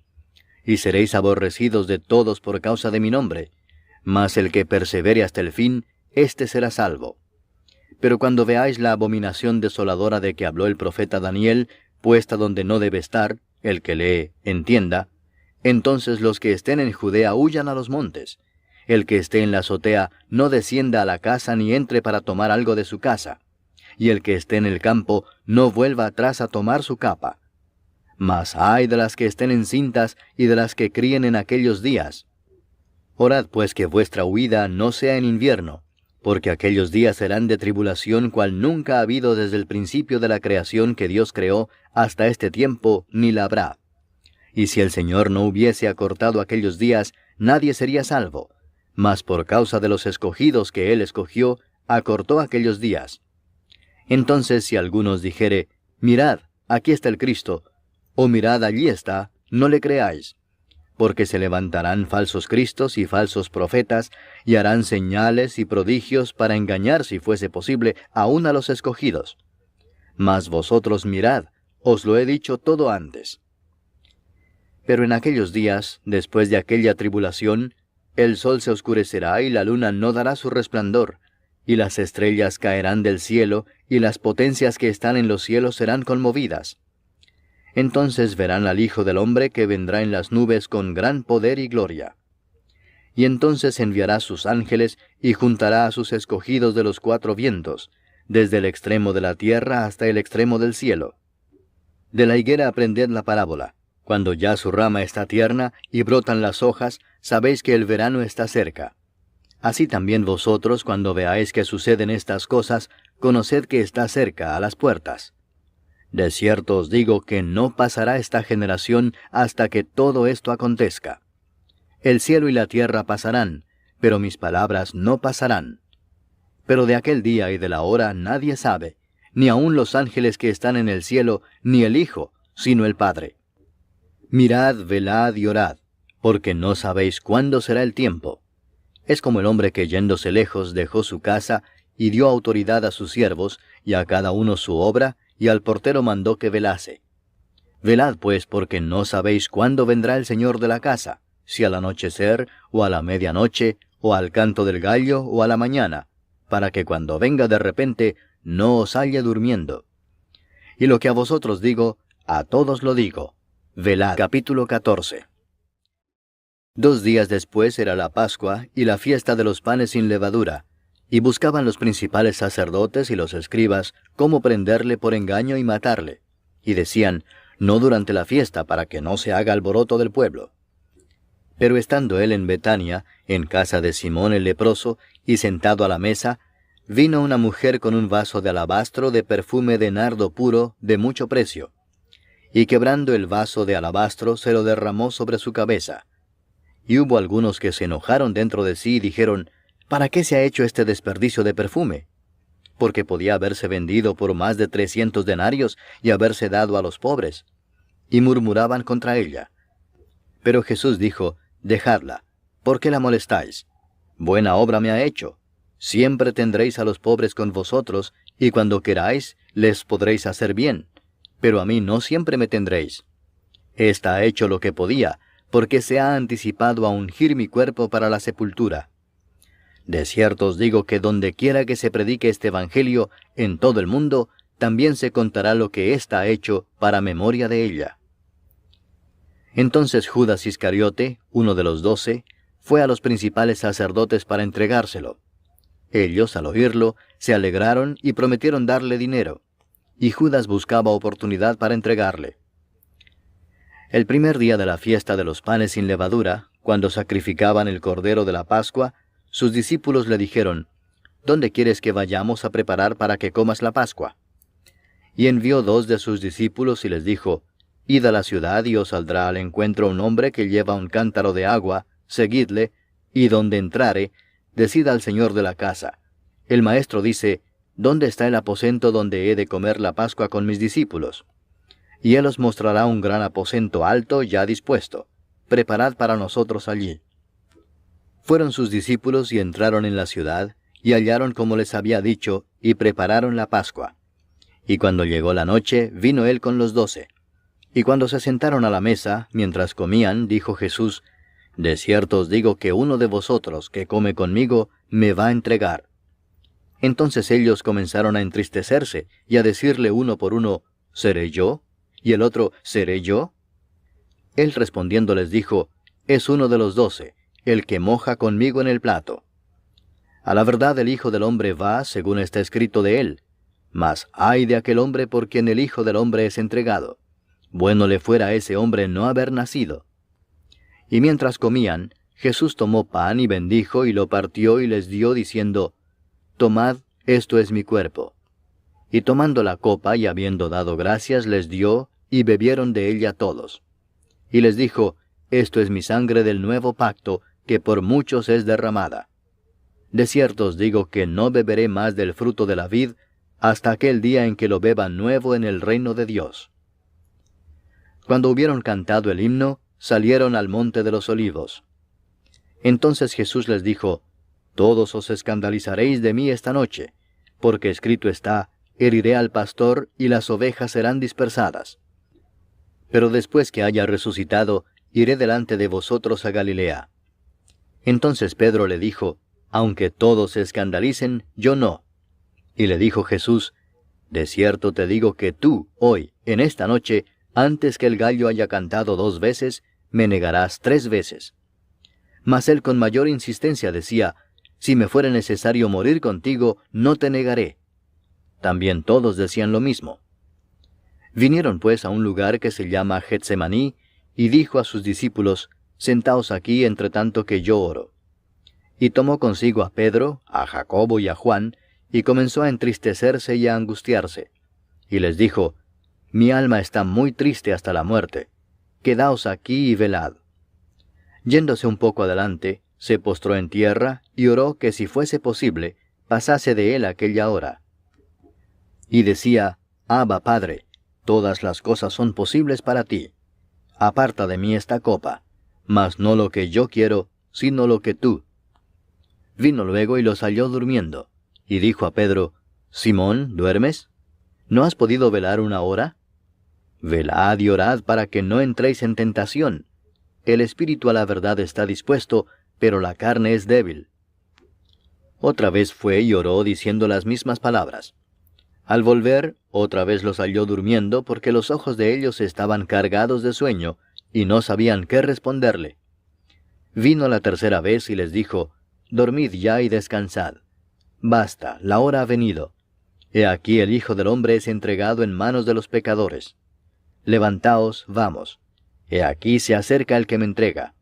Y seréis aborrecidos de todos por causa de mi nombre, mas el que persevere hasta el fin, éste será salvo. Pero cuando veáis la abominación desoladora de que habló el profeta Daniel, puesta donde no debe estar, el que lee, entienda, entonces los que estén en Judea huyan a los montes. El que esté en la azotea no descienda a la casa ni entre para tomar algo de su casa. Y el que esté en el campo no vuelva atrás a tomar su capa. Mas ay de las que estén encintas y de las que críen en aquellos días. Orad pues que vuestra huida no sea en invierno, porque aquellos días serán de tribulación cual nunca ha habido desde el principio de la creación que Dios creó hasta este tiempo, ni la habrá. Y si el Señor no hubiese acortado aquellos días, nadie sería salvo. Mas por causa de los escogidos que Él escogió, acortó aquellos días. Entonces si algunos dijere, mirad, aquí está el Cristo, o mirad, allí está, no le creáis. Porque se levantarán falsos cristos y falsos profetas, y harán señales y prodigios para engañar, si fuese posible, aun a los escogidos. Mas vosotros mirad, os lo he dicho todo antes. Pero en aquellos días, después de aquella tribulación, el sol se oscurecerá y la luna no dará su resplandor, y las estrellas caerán del cielo, y las potencias que están en los cielos serán conmovidas. Entonces verán al Hijo del Hombre que vendrá en las nubes con gran poder y gloria. Y entonces enviará sus ángeles y juntará a sus escogidos de los cuatro vientos, desde el extremo de la tierra hasta el extremo del cielo. De la higuera aprended la parábola. Cuando ya su rama está tierna y brotan las hojas, sabéis que el verano está cerca. Así también vosotros, cuando veáis que suceden estas cosas, conoced que está cerca, a las puertas. De cierto os digo que no pasará esta generación hasta que todo esto acontezca. El cielo y la tierra pasarán, pero mis palabras no pasarán. Pero de aquel día y de la hora nadie sabe, ni aun los ángeles que están en el cielo, ni el Hijo, sino el Padre. Mirad, velad y orad, porque no sabéis cuándo será el tiempo. Es como el hombre que yéndose lejos dejó su casa y dio autoridad a sus siervos, y a cada uno su obra, y al portero mandó que velase. Velad pues, porque no sabéis cuándo vendrá el Señor de la casa, si al anochecer, o a la medianoche, o al canto del gallo, o a la mañana, para que cuando venga de repente, no os halle durmiendo. Y lo que a vosotros digo, a todos lo digo. Velad. Capítulo 14. 2 días después era la Pascua y la fiesta de los panes sin levadura, y buscaban los principales sacerdotes y los escribas cómo prenderle por engaño y matarle. Y decían, no durante la fiesta, para que no se haga alboroto del pueblo. Pero estando él en Betania, en casa de Simón el leproso, y sentado a la mesa, vino una mujer con un vaso de alabastro de perfume de nardo puro, de mucho precio. Y quebrando el vaso de alabastro, se lo derramó sobre su cabeza. Y hubo algunos que se enojaron dentro de sí y dijeron, ¿para qué se ha hecho este desperdicio de perfume? Porque podía haberse vendido por más de 300 denarios y haberse dado a los pobres. Y murmuraban contra ella. Pero Jesús dijo, dejadla, ¿por qué la molestáis? Buena obra me ha hecho. Siempre tendréis a los pobres con vosotros, y cuando queráis, les podréis hacer bien. Pero a mí no siempre me tendréis. Esta ha hecho lo que podía, porque se ha anticipado a ungir mi cuerpo para la sepultura. De cierto os digo que donde quiera que se predique este evangelio en todo el mundo, también se contará lo que ésta ha hecho para memoria de ella. Entonces Judas Iscariote, uno de los 12, fue a los principales sacerdotes para entregárselo. Ellos, al oírlo, se alegraron y prometieron darle dinero, y Judas buscaba oportunidad para entregarle. El primer día de la fiesta de los panes sin levadura, cuando sacrificaban el cordero de la Pascua, sus discípulos le dijeron, ¿dónde quieres que vayamos a preparar para que comas la Pascua? Y envió 2 de sus discípulos y les dijo, id a la ciudad y os saldrá al encuentro un hombre que lleva un cántaro de agua, seguidle, y donde entrare, decid al señor de la casa, el maestro dice, ¿dónde está el aposento donde he de comer la Pascua con mis discípulos? Y él os mostrará un gran aposento alto ya dispuesto. Preparad para nosotros allí. Fueron sus discípulos y entraron en la ciudad, y hallaron como les había dicho, y prepararon la Pascua. Y cuando llegó la noche, vino él con los 12. Y cuando se sentaron a la mesa, mientras comían, dijo Jesús, de cierto os digo que uno de vosotros que come conmigo, me va a entregar. Entonces ellos comenzaron a entristecerse, y a decirle uno por uno, ¿seré yo? Y el otro, ¿seré yo? Él respondiendo les dijo, es uno de los 12, el que moja conmigo en el plato. A la verdad el Hijo del Hombre va, según está escrito de él, mas ay de aquel hombre por quien el Hijo del Hombre es entregado. Bueno le fuera a ese hombre no haber nacido. Y mientras comían, Jesús tomó pan y bendijo y lo partió y les dio, diciendo, Tomad, esto es mi cuerpo. Y tomando la copa y habiendo dado gracias, les dio, y bebieron de ella todos. Y les dijo, Esto es mi sangre del nuevo pacto, que por muchos es derramada. De cierto os digo que no beberé más del fruto de la vid, hasta aquel día en que lo beba nuevo en el reino de Dios. Cuando hubieron cantado el himno, salieron al monte de los olivos. Entonces Jesús les dijo, Todos os escandalizaréis de mí esta noche, porque escrito está, heriré al pastor y las ovejas serán dispersadas. Pero después que haya resucitado, iré delante de vosotros a Galilea. Entonces Pedro le dijo, Aunque todos se escandalicen, yo no. Y le dijo Jesús, De cierto te digo que tú, hoy, en esta noche, antes que el gallo haya cantado 2 veces, me negarás 3 veces. Mas él con mayor insistencia decía, Si me fuere necesario morir contigo, no te negaré. También todos decían lo mismo. Vinieron pues a un lugar que se llama Getsemaní, y dijo a sus discípulos, Sentaos aquí entre tanto que yo oro. Y tomó consigo a Pedro, a Jacobo y a Juan, y comenzó a entristecerse y a angustiarse. Y les dijo, Mi alma está muy triste hasta la muerte. Quedaos aquí y velad. Yéndose un poco adelante, se postró en tierra y oró que si fuese posible, pasase de él aquella hora. Y decía, Abba, Padre, todas las cosas son posibles para ti. Aparta de mí esta copa, mas no lo que yo quiero, sino lo que tú. Vino luego y los halló durmiendo, y dijo a Pedro, Simón, ¿duermes? ¿No has podido velar 1 hora? Velad y orad para que no entréis en tentación. El espíritu a la verdad está dispuesto, pero la carne es débil. Otra vez fue y oró diciendo las mismas palabras. Al volver, otra vez los halló durmiendo, porque los ojos de ellos estaban cargados de sueño, y no sabían qué responderle. Vino la tercera vez y les dijo, Dormid ya y descansad. Basta, la hora ha venido. He aquí el Hijo del Hombre es entregado en manos de los pecadores. Levantaos, vamos. He aquí se acerca el que me entrega.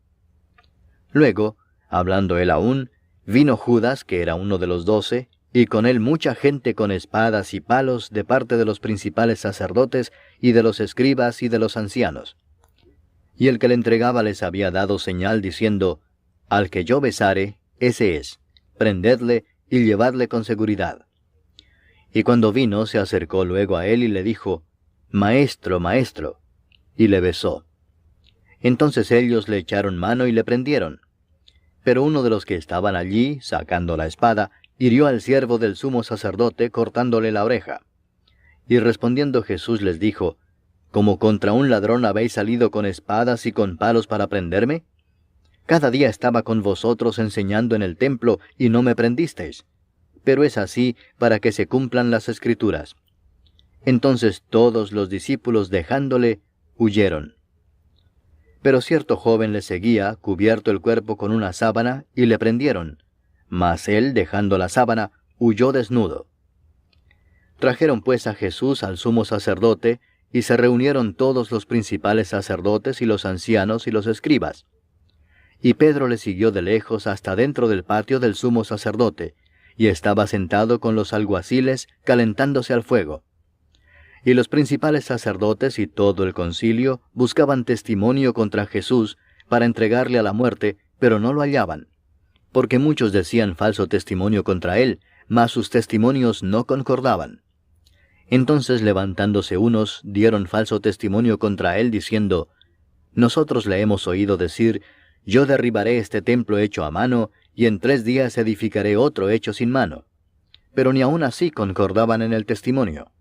Luego, hablando él aún, vino Judas, que era uno de los 12, y con él mucha gente con espadas y palos de parte de los principales sacerdotes y de los escribas y de los ancianos. Y el que le entregaba les había dado señal diciendo, Al que yo besare, ese es, prendedle y llevadle con seguridad. Y cuando vino, se acercó luego a él y le dijo, Maestro, Maestro, y le besó. Entonces ellos le echaron mano y le prendieron. Pero uno de los que estaban allí, sacando la espada, hirió al siervo del sumo sacerdote, cortándole la oreja. Y respondiendo Jesús les dijo, ¿Como contra un ladrón habéis salido con espadas y con palos para prenderme? Cada día estaba con vosotros enseñando en el templo, y no me prendisteis. Pero es así para que se cumplan las Escrituras. Entonces todos los discípulos, dejándole, huyeron. Pero cierto joven le seguía, cubierto el cuerpo con una sábana, y le prendieron. Mas él, dejando la sábana, huyó desnudo. Trajeron pues a Jesús al sumo sacerdote, y se reunieron todos los principales sacerdotes y los ancianos y los escribas. Y Pedro le siguió de lejos hasta dentro del patio del sumo sacerdote, y estaba sentado con los alguaciles, calentándose al fuego. Y los principales sacerdotes y todo el concilio buscaban testimonio contra Jesús para entregarle a la muerte, pero no lo hallaban, porque muchos decían falso testimonio contra él, mas sus testimonios no concordaban. Entonces levantándose unos, dieron falso testimonio contra él, diciendo, Nosotros le hemos oído decir, Yo derribaré este templo hecho a mano, y en 3 días edificaré otro hecho sin mano. Pero ni aun así concordaban en el testimonio.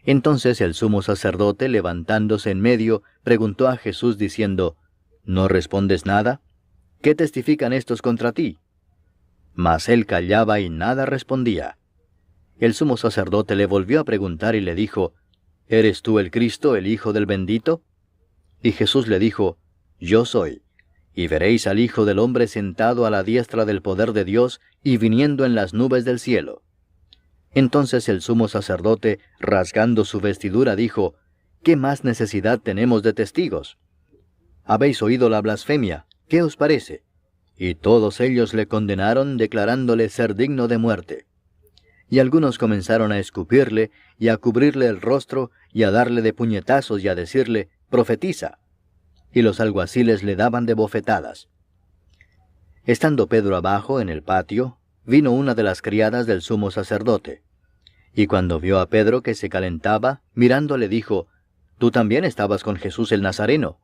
Entonces el sumo sacerdote, levantándose en medio, preguntó a Jesús diciendo, ¿No respondes nada? ¿Qué testifican estos contra ti? Mas él callaba y nada respondía. El sumo sacerdote le volvió a preguntar y le dijo, ¿Eres tú el Cristo, el Hijo del Bendito? Y Jesús le dijo, Yo soy. Y veréis al Hijo del Hombre sentado a la diestra del poder de Dios y viniendo en las nubes del cielo. Entonces el sumo sacerdote, rasgando su vestidura, dijo, ¿qué más necesidad tenemos de testigos? Habéis oído la blasfemia, ¿qué os parece? Y todos ellos le condenaron, declarándole ser digno de muerte. Y algunos comenzaron a escupirle, y a cubrirle el rostro, y a darle de puñetazos, y a decirle, profetiza. Y los alguaciles le daban de bofetadas. Estando Pedro abajo en el patio, vino una de las criadas del sumo sacerdote. Y cuando vio a Pedro que se calentaba, mirándole dijo, «Tú también estabas con Jesús el Nazareno».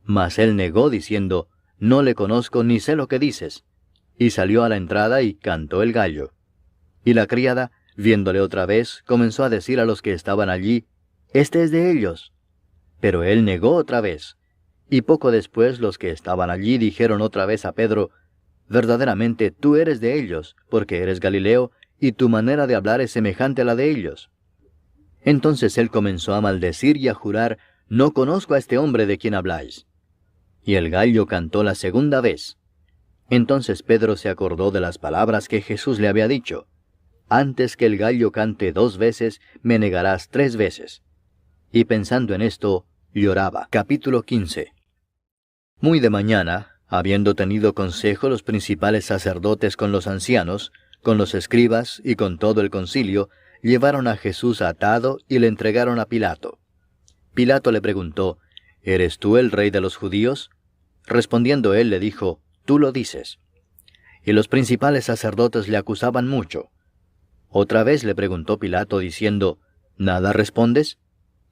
Mas él negó, diciendo, «No le conozco ni sé lo que dices». Y salió a la entrada y cantó el gallo. Y la criada, viéndole otra vez, comenzó a decir a los que estaban allí, «Este es de ellos». Pero él negó otra vez. Y poco después los que estaban allí dijeron otra vez a Pedro, «Verdaderamente tú eres de ellos, porque eres Galileo, y tu manera de hablar es semejante a la de ellos». Entonces él comenzó a maldecir y a jurar, «No conozco a este hombre de quien habláis». Y el gallo cantó la segunda vez. Entonces Pedro se acordó de las palabras que Jesús le había dicho, «Antes que el gallo cante 2 veces, me negarás 3 veces». Y pensando en esto, lloraba. Capítulo 15. Muy de mañana, habiendo tenido consejo los principales sacerdotes con los ancianos, con los escribas y con todo el concilio, llevaron a Jesús atado y le entregaron a Pilato. Pilato le preguntó, «¿Eres tú el rey de los judíos?» Respondiendo él le dijo, «Tú lo dices». Y los principales sacerdotes le acusaban mucho. Otra vez le preguntó Pilato diciendo, «¿Nada respondes?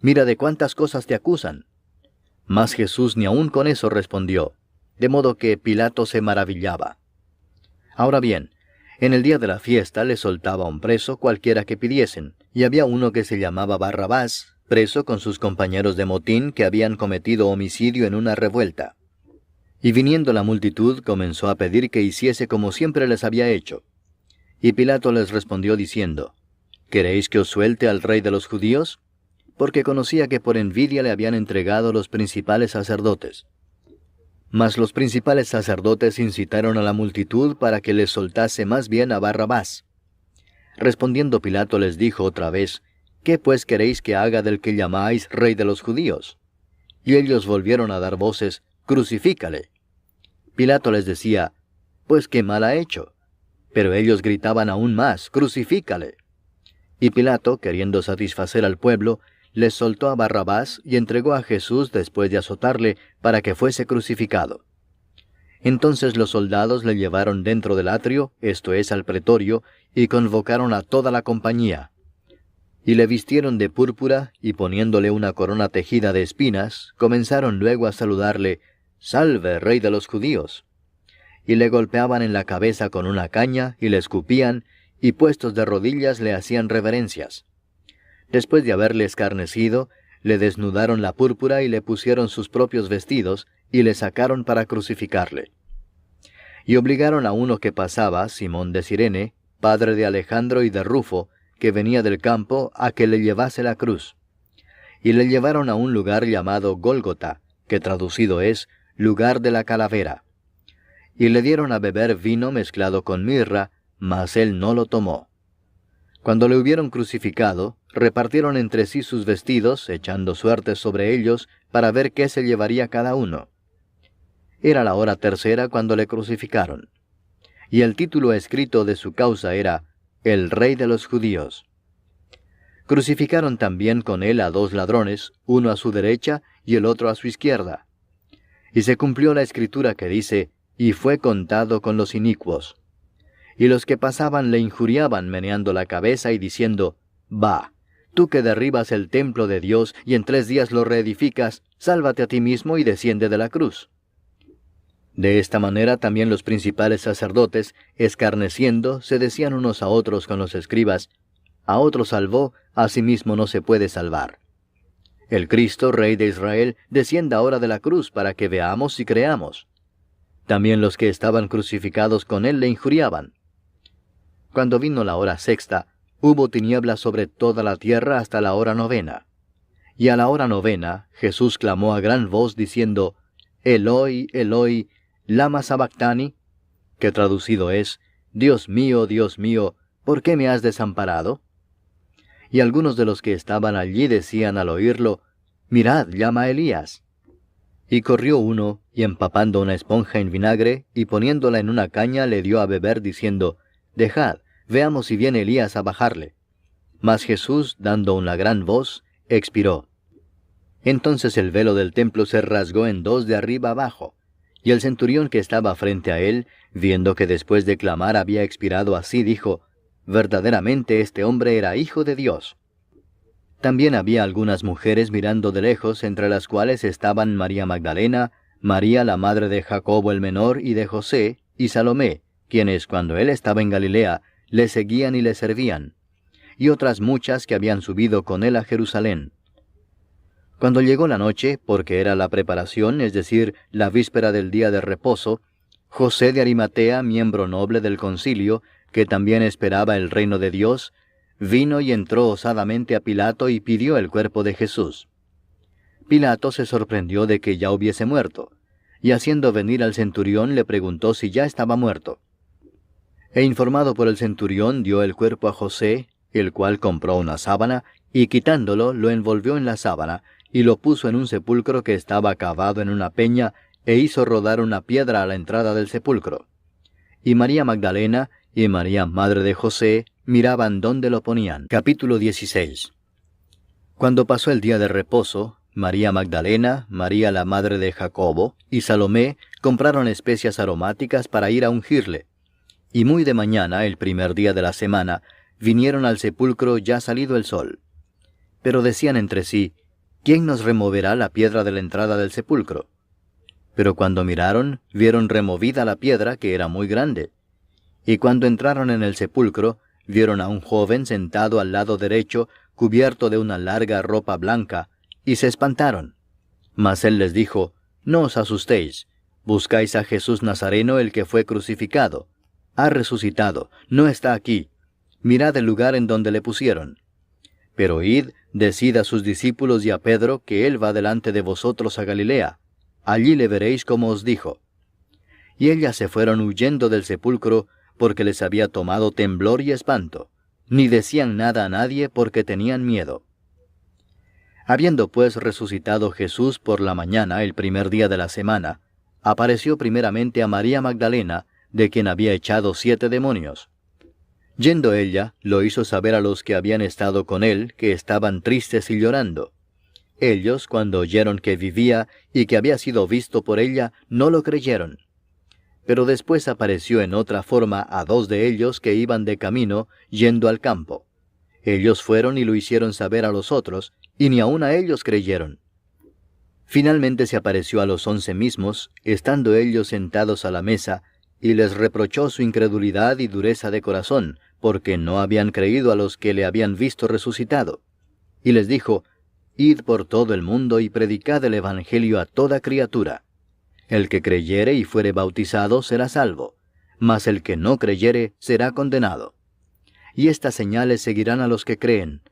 Mira de cuántas cosas te acusan». Mas Jesús ni aun con eso respondió, de modo que Pilato se maravillaba. Ahora bien, en el día de la fiesta le soltaba un preso cualquiera que pidiesen, y había uno que se llamaba Barrabás, preso con sus compañeros de motín que habían cometido homicidio en una revuelta. Y viniendo la multitud comenzó a pedir que hiciese como siempre les había hecho. Y Pilato les respondió diciendo, «¿Queréis que os suelte al rey de los judíos?» Porque conocía que por envidia le habían entregado los principales sacerdotes. Mas los principales sacerdotes incitaron a la multitud para que les soltase más bien a Barrabás. Respondiendo Pilato les dijo otra vez, «¿Qué pues queréis que haga del que llamáis rey de los judíos?» Y ellos volvieron a dar voces, «Crucifícale». Pilato les decía, «Pues qué mal ha hecho». Pero ellos gritaban aún más, «Crucifícale». Y Pilato, queriendo satisfacer al pueblo, les soltó a Barrabás y entregó a Jesús después de azotarle para que fuese crucificado. Entonces los soldados le llevaron dentro del atrio, esto es, al pretorio, y convocaron a toda la compañía. Y le vistieron de púrpura, y poniéndole una corona tejida de espinas, comenzaron luego a saludarle, «Salve, rey de los judíos». Y le golpeaban en la cabeza con una caña, y le escupían, y puestos de rodillas le hacían reverencias. Después de haberle escarnecido, le desnudaron la púrpura y le pusieron sus propios vestidos, y le sacaron para crucificarle. Y obligaron a uno que pasaba, Simón de Cirene, padre de Alejandro y de Rufo, que venía del campo, a que le llevase la cruz. Y le llevaron a un lugar llamado Gólgota, que traducido es, lugar de la calavera. Y le dieron a beber vino mezclado con mirra, mas él no lo tomó. Cuando le hubieron crucificado, repartieron entre sí sus vestidos, echando suertes sobre ellos, para ver qué se llevaría cada uno. Era la hora tercera cuando le crucificaron. Y el título escrito de su causa era, «El Rey de los Judíos». Crucificaron también con él a 2 ladrones, uno a su derecha y el otro a su izquierda. Y se cumplió la escritura que dice, «Y fue contado con los inicuos». Y los que pasaban le injuriaban meneando la cabeza y diciendo, «Va, tú que derribas el templo de Dios y en 3 días lo reedificas, sálvate a ti mismo y desciende de la cruz». De esta manera también los principales sacerdotes, escarneciendo, se decían unos a otros con los escribas, «A otro salvó, a sí mismo no se puede salvar». El Cristo, Rey de Israel, descienda ahora de la cruz para que veamos y creamos. También los que estaban crucificados con él le injuriaban. Cuando vino la hora sexta, hubo tinieblas sobre toda la tierra hasta la hora 9. Y a la hora 9, Jesús clamó a gran voz diciendo, «Eloi, Eloi, lama sabactani», que traducido es, Dios mío, ¿por qué me has desamparado?» Y algunos de los que estaban allí decían al oírlo, mirad, llama a Elías. Y corrió uno, y empapando una esponja en vinagre, y poniéndola en una caña, le dio a beber, diciendo, Dejad, veamos si viene Elías a bajarle. Mas Jesús, dando una gran voz, expiró. Entonces el velo del templo se rasgó en dos de arriba abajo, y el centurión que estaba frente a él, viendo que después de clamar había expirado así, dijo, verdaderamente este hombre era hijo de Dios. También había algunas mujeres mirando de lejos, entre las cuales estaban María Magdalena, María la madre de Jacobo el menor y de José, y Salomé, quienes cuando él estaba en Galilea, le seguían y le servían, y otras muchas que habían subido con él a Jerusalén. Cuando llegó la noche, porque era la preparación, es decir, la víspera del día de reposo, José de Arimatea, miembro noble del concilio, que también esperaba el reino de Dios, vino y entró osadamente a Pilato y pidió el cuerpo de Jesús. Pilato se sorprendió de que ya hubiese muerto, y haciendo venir al centurión le preguntó si ya estaba muerto. E informado por el centurión, dio el cuerpo a José, el cual compró una sábana, y quitándolo, lo envolvió en la sábana, y lo puso en un sepulcro que estaba cavado en una peña, e hizo rodar una piedra a la entrada del sepulcro. Y María Magdalena y María, madre de José, miraban dónde lo ponían. Capítulo 16. Cuando pasó el día de reposo, María Magdalena, María la madre de Jacobo, y Salomé compraron especias aromáticas para ir a ungirle. Y muy de mañana, el primer día de la semana, vinieron al sepulcro ya salido el sol. Pero decían entre sí, ¿quién nos removerá la piedra de la entrada del sepulcro? Pero cuando miraron, vieron removida la piedra, que era muy grande. Y cuando entraron en el sepulcro, vieron a un joven sentado al lado derecho, cubierto de una larga ropa blanca, y se espantaron. Mas él les dijo, no os asustéis, buscáis a Jesús Nazareno, el que fue crucificado. Ha resucitado, no está aquí. Mirad el lugar en donde le pusieron. Pero id, decid a sus discípulos y a Pedro que él va delante de vosotros a Galilea. Allí le veréis como os dijo. Y ellas se fueron huyendo del sepulcro, porque les había tomado temblor y espanto. Ni decían nada a nadie porque tenían miedo. Habiendo pues resucitado Jesús por la mañana, el primer día de la semana, apareció primeramente a María Magdalena, de quien había echado 7 demonios. Yendo ella, lo hizo saber a los que habían estado con él, que estaban tristes y llorando. Ellos, cuando oyeron que vivía y que había sido visto por ella, no lo creyeron. Pero después apareció en otra forma a 2 de ellos que iban de camino, yendo al campo. Ellos fueron y lo hicieron saber a los otros, y ni aun a ellos creyeron. Finalmente se apareció a los 11 mismos, estando ellos sentados a la mesa, y les reprochó su incredulidad y dureza de corazón, porque no habían creído a los que le habían visto resucitado. Y les dijo, Id por todo el mundo y predicad el evangelio a toda criatura. El que creyere y fuere bautizado será salvo, mas el que no creyere será condenado. Y estas señales seguirán a los que creen.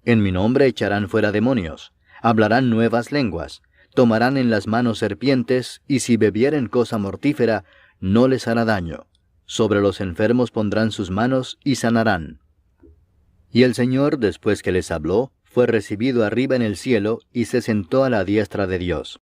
En mi nombre echarán fuera demonios, hablarán nuevas lenguas, tomarán en las manos serpientes, y si bebieren cosa mortífera, no les hará daño. Sobre los enfermos pondrán sus manos y sanarán. Y el Señor, después que les habló, fue recibido arriba en el cielo, y se sentó a la diestra de Dios.